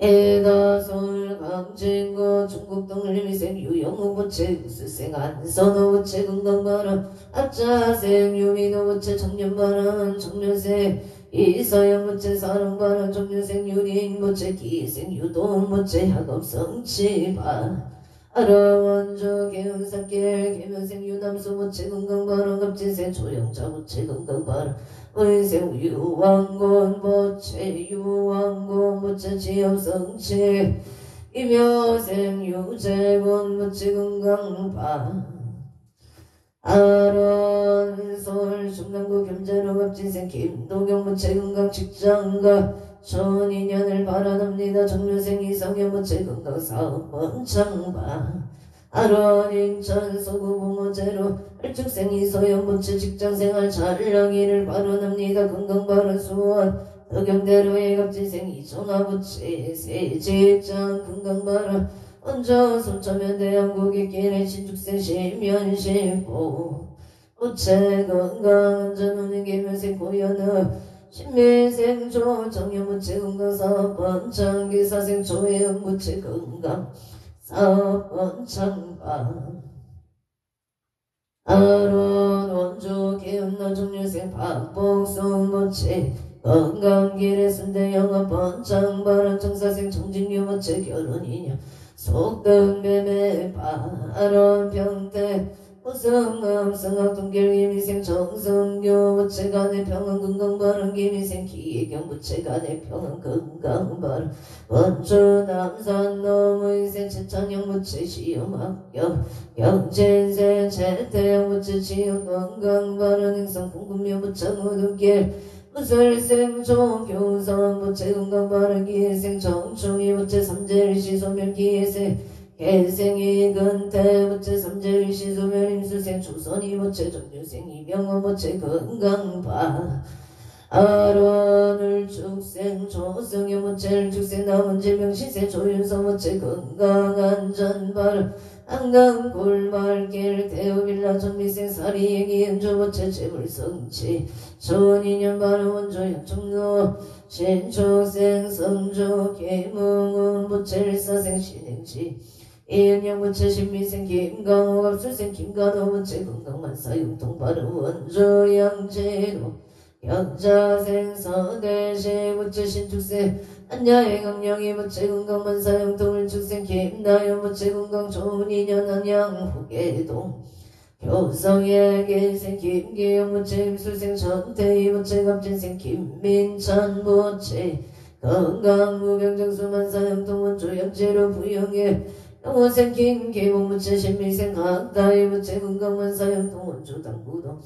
에다 서울 강진구 중국 동일미생 유영우 부채 우수생 안선호 부채 건강바른 앞자생 유민호 부채 청년바른 청년생 이서영 부채 사랑바른 청년생 유린 부채 기생 유동 부채 학업성치바 아라원조 개운삭길 개면생 유남수 부채 건강바른 갑진생 조영자 부채 건강바른 의생 유왕군 보채 유왕군 보채 지엽성치 이묘생 유재군 보채 건강파 아론솔 충남구 겸재로 갑진생 김도경 보채 건강 직장가 천인연을 바라납니다. 정류생 이성현 보채 건강 사업 번창바 아론 인천 서구 부모제로 일축생 이소연 보채 직장생활 잘나기를 바라납니다. 건강 바른 수원 덕영대로의 갑진생 이종아 보채 새 직장 건강 바라 언저 손쩌면대 한국의 신축생 시면시고 보채 건강 전우는 계면생 고연읍 신민생 조정여 보채 건강 사번창기사생 조혜은 보채 건강 사번창바 아론 원조 개은나 종류생 박봉송 보채 건강길에 순대 영화 번창바람 청사생 정진규 보채 결혼이냐 속등매매 바론 평택 호성암 성악동길 김희생 정성교 부채간의 평안 건강바른 김희생 기계경 부채간의 평안 건강바른 원주 남산 넘의생 최창영 부채 시음학교 경진생 최태영 부채 지음 건강바른 행성 궁금묘 부창우등길 무설생 조교선 부채 건강바른 기회생 정충이 부채 삼재일시 소멸 기회생 개생이 근태 부채 삼재일시 소멸 임수생 조선이 부채 정유생 이병호 부채 건강바 아론을 축생 조성여 부채를 축생 남은질 명시생 조윤서 부채 건강안전발 한강골말길 대우빌라 전미생 사리얘기 연조부채 재물성치 조인년 바로원조 연총로 신초생 성조 계몽은 부채일사생 신행치 이은영부채 신미생 김강호 갑술생 김간호부채 건강만사 융통바로 원조 양재로 영자생 서대시 부채 신축생 안야의 강령이 부채 건강만사 영통을 축생 김나연 부채 건강 좋은 인연 안양 후계동 교성의 계생 김기영 부채 임술생 전태희 부채 갑진생 김민찬 부채 건강 무병정수 만사 영통 원조 영재로 부영의 영호생 김기봉 부채 신미생 학다이 부채 건강만사 영통 원조 당구동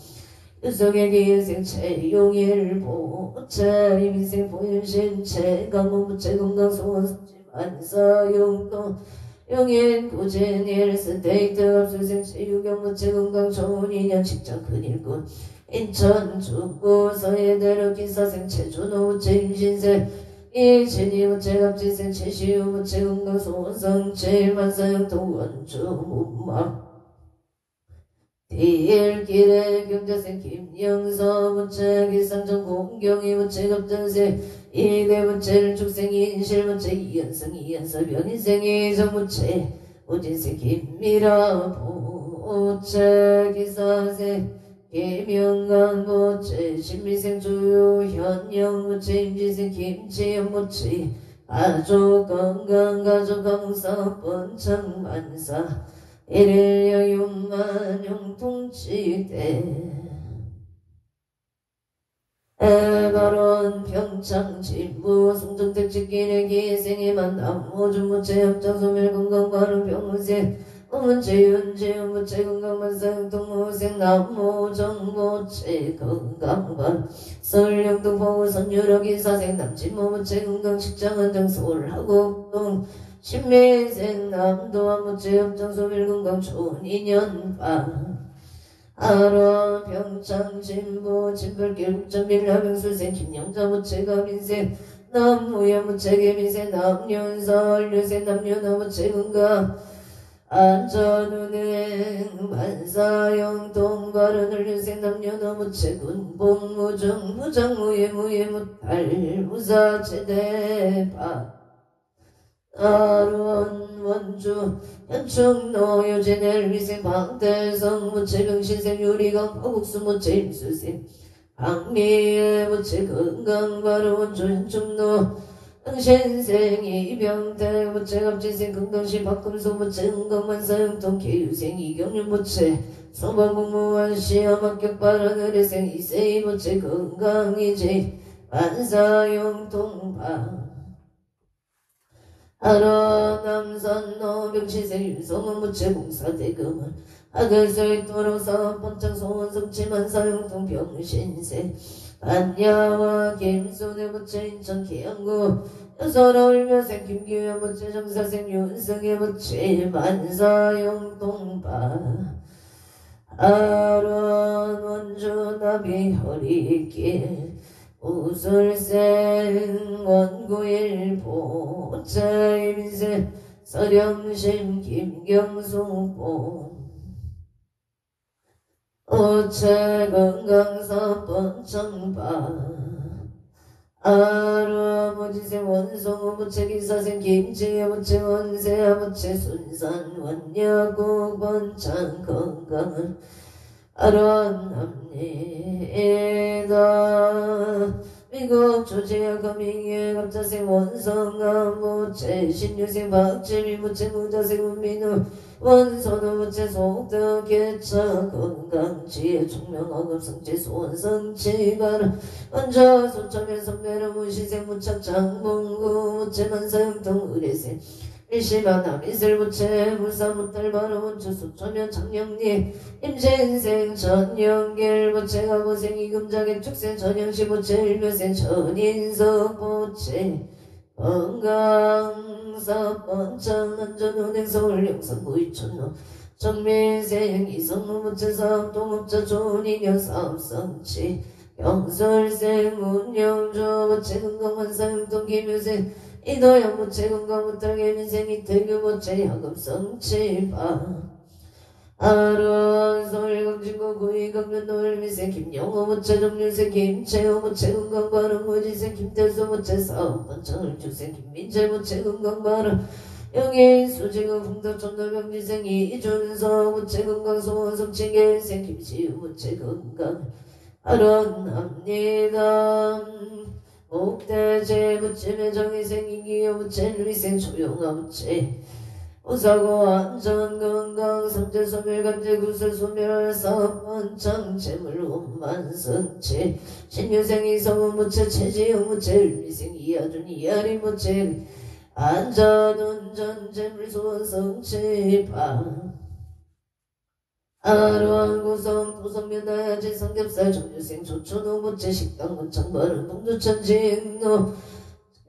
유성의 기인생 최용일보 부채 이민생 보윤신 최강원 부채 건강 소원성지 만사 영통 영인 구진일 스테이트 합수생 최유경 부채 건강 좋은 인연 직장 큰일꾼 인천 중구 서해대로 기사생 최준호 부채 임신생 이진이 부채 갑진생 최시우 부채 건강 소원성 제일만사 영통 원주 문막 일길의 경자생 김영서 부채 기상정 공경이 부채 갑전생 이대 부채를 축생 인실 부채 이연성 이연서 변인생 이정 부채 오진생 김미라 부채 기사생 김영관 부채 신미생 조현영 부채 임지생 김치영 부채 가족 건강 가족 감사 번창만사 일일 여윤만 영통치대 에바론 평창 진부 송정택 직기의 기생의 만남 오준부채 협장소멸 건강바른 병무생 어문채 윤재윤 부채 건강만사 영통무생 남모정부채 건강바른 서울영동 보우선 유력이사생 남친모 부채 건강식장안정 서울하곡동 신미생 남도한 부채 협장소 밀건강 좋은 인연바 아론 평창 진부 진별길 국전밀 남영술생 김영자 부채 가민생 남무현 부채 개민생 남윤설 유생 남윤아 부채 건강 안전운행 만사영동 바른을 유생 남윤아 부채 군봉 무정 무장무예 무예 무탈 무사체대파 아론 원주 현충로 유진엘 위생 방대성 부채 병신생 유리강 파국수 부채 임수생 강미의 부채 건강바로 원주 현충로 응신생 이병태 무체 갑진생 금강시 박금수 무체 응강만사용통 개유생 이경륜 무체 성방공무원 시험 합격 발언 의뢰생 이세이 무체 건강이지 만사용통파 하러 남산 노병치생 윤성은 무체 공사대금은 하늘서의 도로사 번창 소원성치 만사용통 병신생 안야와 김손의 무체 인천 계양구 여서로 울며생 김기현 무체 정사생 윤성의 무체 만사용통파 아론 원주 나비 허리길 우술생 원구일보 차임새 서령심 김경숙보 오차건강사 번창바 아루아버지생 원성우 무체 기사생 김치의 무체 원세아 무체 순산 원야구 번창건강을 아론합니다. 미국 조지아 거민의 갑자생 원성아 무체 신유생 박재미 무체 무자생 문민우 원선우 무체 속덕 개차 건강지혜 총명학업 성지 소원성지가라 원자 소참의 선배로 무시생 무착 장봉구 무체 만사용통 의뢰생 일시바나 미술무체 무사무탈바로 원주 소초면 장영리 임신생 전영길 무체 가보생 이금자객 축생 전영시 무체 일묘생 전인석 무체 건강사 번창 안전운행 서울 영산 구이천로 정밀생 이성무 무체 사업동업자 좋은인연 사업성치 영설생 운영조 무체 건강만사용통 김유생 이도영 무체 건강무탈 민생 이태규 무체 야금성치파 아론 서울강진구 구이강면 노을미생 김영호 무체 정률생 김채호 무체 건강바람 무지생 김태수 무체 사업번창을 주생 김민재 무체 건강바람 영예인 수지금 풍덕천도병지생 이준서 무체 건강소원성치계생 김시우 무체 건강 아론합니다. 목대제 무체 정의생 이기여 무체 루이생 조용아 무체 우사고 안전건강 성재 소멸감재 구슬 소멸 사업번창 재물운만성체 신유생 이성은 무체 체지영 무체 을미생 이하준 이하리 무체 안전운전 재물소원성체파 아로한구성 도성면하야지 삼겹살 정유생 조천호 무체 식당 문창바른 동두천지행로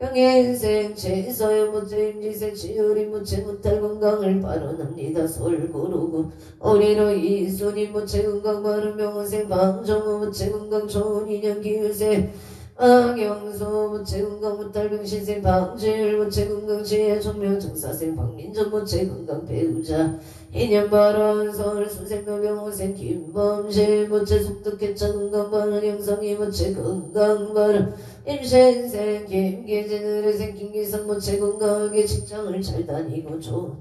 영예인생 제서여 무체 임지생 지율이 무체 무탈 건강을 발언합니다. 솔구루구 어리로 이순이 무체 건강 바른 명원생 방정호 무체 건강 좋은 인연 기율생 악영소 무체 건강 무탈 병신생 방지율 무체 건강 지혜 정명 정사생 박민정 무체 건강 배우자 인연 발언 서울 수생도 병원생 김범실 무체 속득개차 건강 발언 영성이 무체 건강 발언 임신생 김기진 의뢰생 김기성 무체 건강하게 직장을 잘 다니고 좋은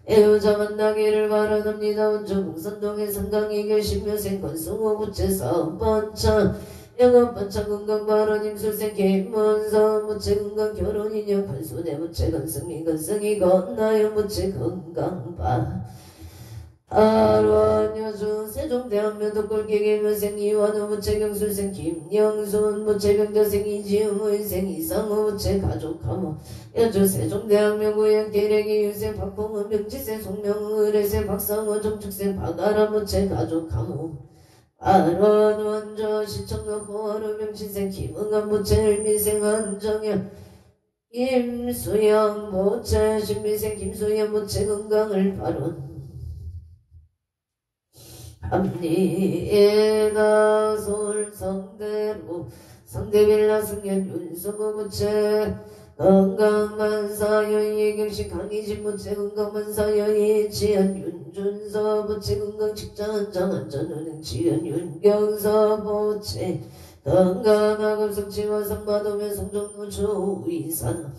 애우자 만나기를 바라납니다. 원주 봉선동의 성강이 결심묘생 권승호 무체 사업번창 영업번창 건강 발언 임술생 김문서 무체 건강 결혼인연 권순애 무체 건승미 건승이 건나요 무체 건강바 아로한여주 세종대학교 독골계계묘생 이완호 무체 경술생 김영순 무체 병자생 이지웅 의생 이상호 무체 가족하모 여주 세종대학교 구역계례기 유생 박봉은 병지생 송명 의뢰생 박상호 정축생 박아라 무체 가족하모 아론 원조 시청역 보아로 병신생 김응한 무체 일미생 안정현 김수영 무체 신미생 김수영 무체 건강을 발언 합리에다 서울 성대로 성대빌라 승연 윤성호 무체 건강만사여의 경식 강희진 무체 건강만사여의 지연 윤준서 무체 건강직장 장안전은행 지연 윤경서 무체 건강하급 성치와 상마도면 성정노 조이산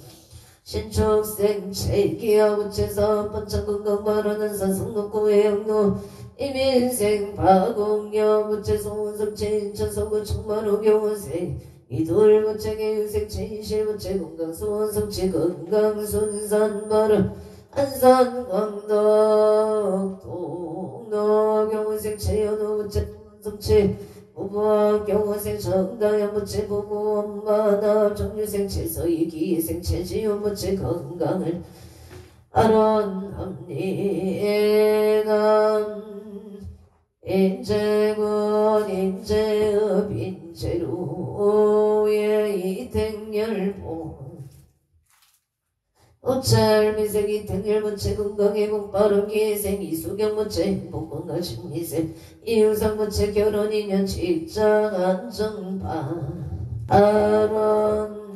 신축생 체기야 무체 사업번창 건강발언한 산성놓고 해영노 이민생 박공여 무체 소원성체 인천서구 청만호 경원생 이돌무책의 유생체 이실무책 건강소원성체 건강순산바람 안산광덕 동덕 경우생체 연우무책 성체 부부와 경우생 정다연무체 부부 엄마나 정유생체 서이기생체 지연무체 건강을 아론합리감 인재군 인재읍 인재루의 이택열보 오찰미색 이택열무체 건강의 공빠른 기생 이수경무체 행복건강 심리생 이유상무체 결혼인연 직장 안정파 아론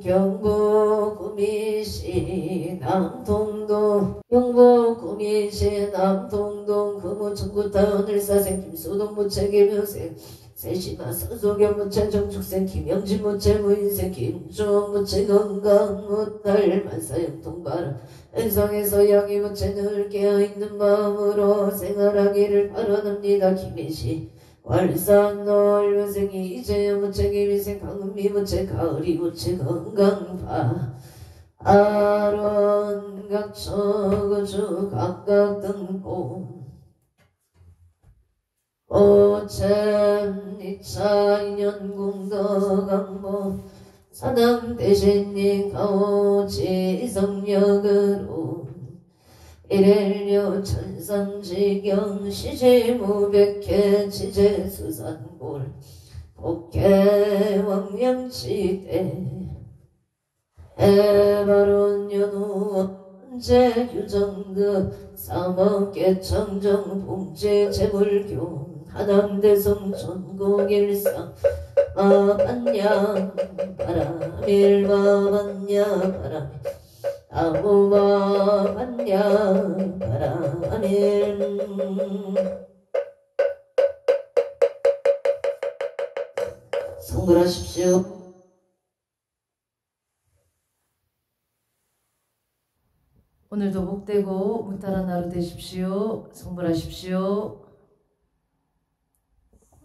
경북 구미시 남통동 영북 구미시 남통동 금호천구타운 을사생 김수동무체 김효생 세심한 성소경무체 정축생 김영진무체 무인생 김종무체 건강무탈 만사형통바람 은성에서 양이무체 늘 깨어있는 마음으로 생활하기를 바라옵니다. 김혜시 월산놀무생이 이재영무체 김희생 강은미무체 가을이무체 건강파 아론 각처구주 각각 등고 오천 이차 인연궁덕강모 사당대신님 가오지성역으로 일일료 천삼지경 시지무백회 지제수산골 복해왕명치대 해바론 연우 언제 유정급 삼업계청정 봉제 재불교 하남대성 전국일상 마반야 바람일마반야 바람 아무마반야 바람일 성불하십시오. 오늘도 복되고 무탈한 하루 되십시오. 성불하십시오.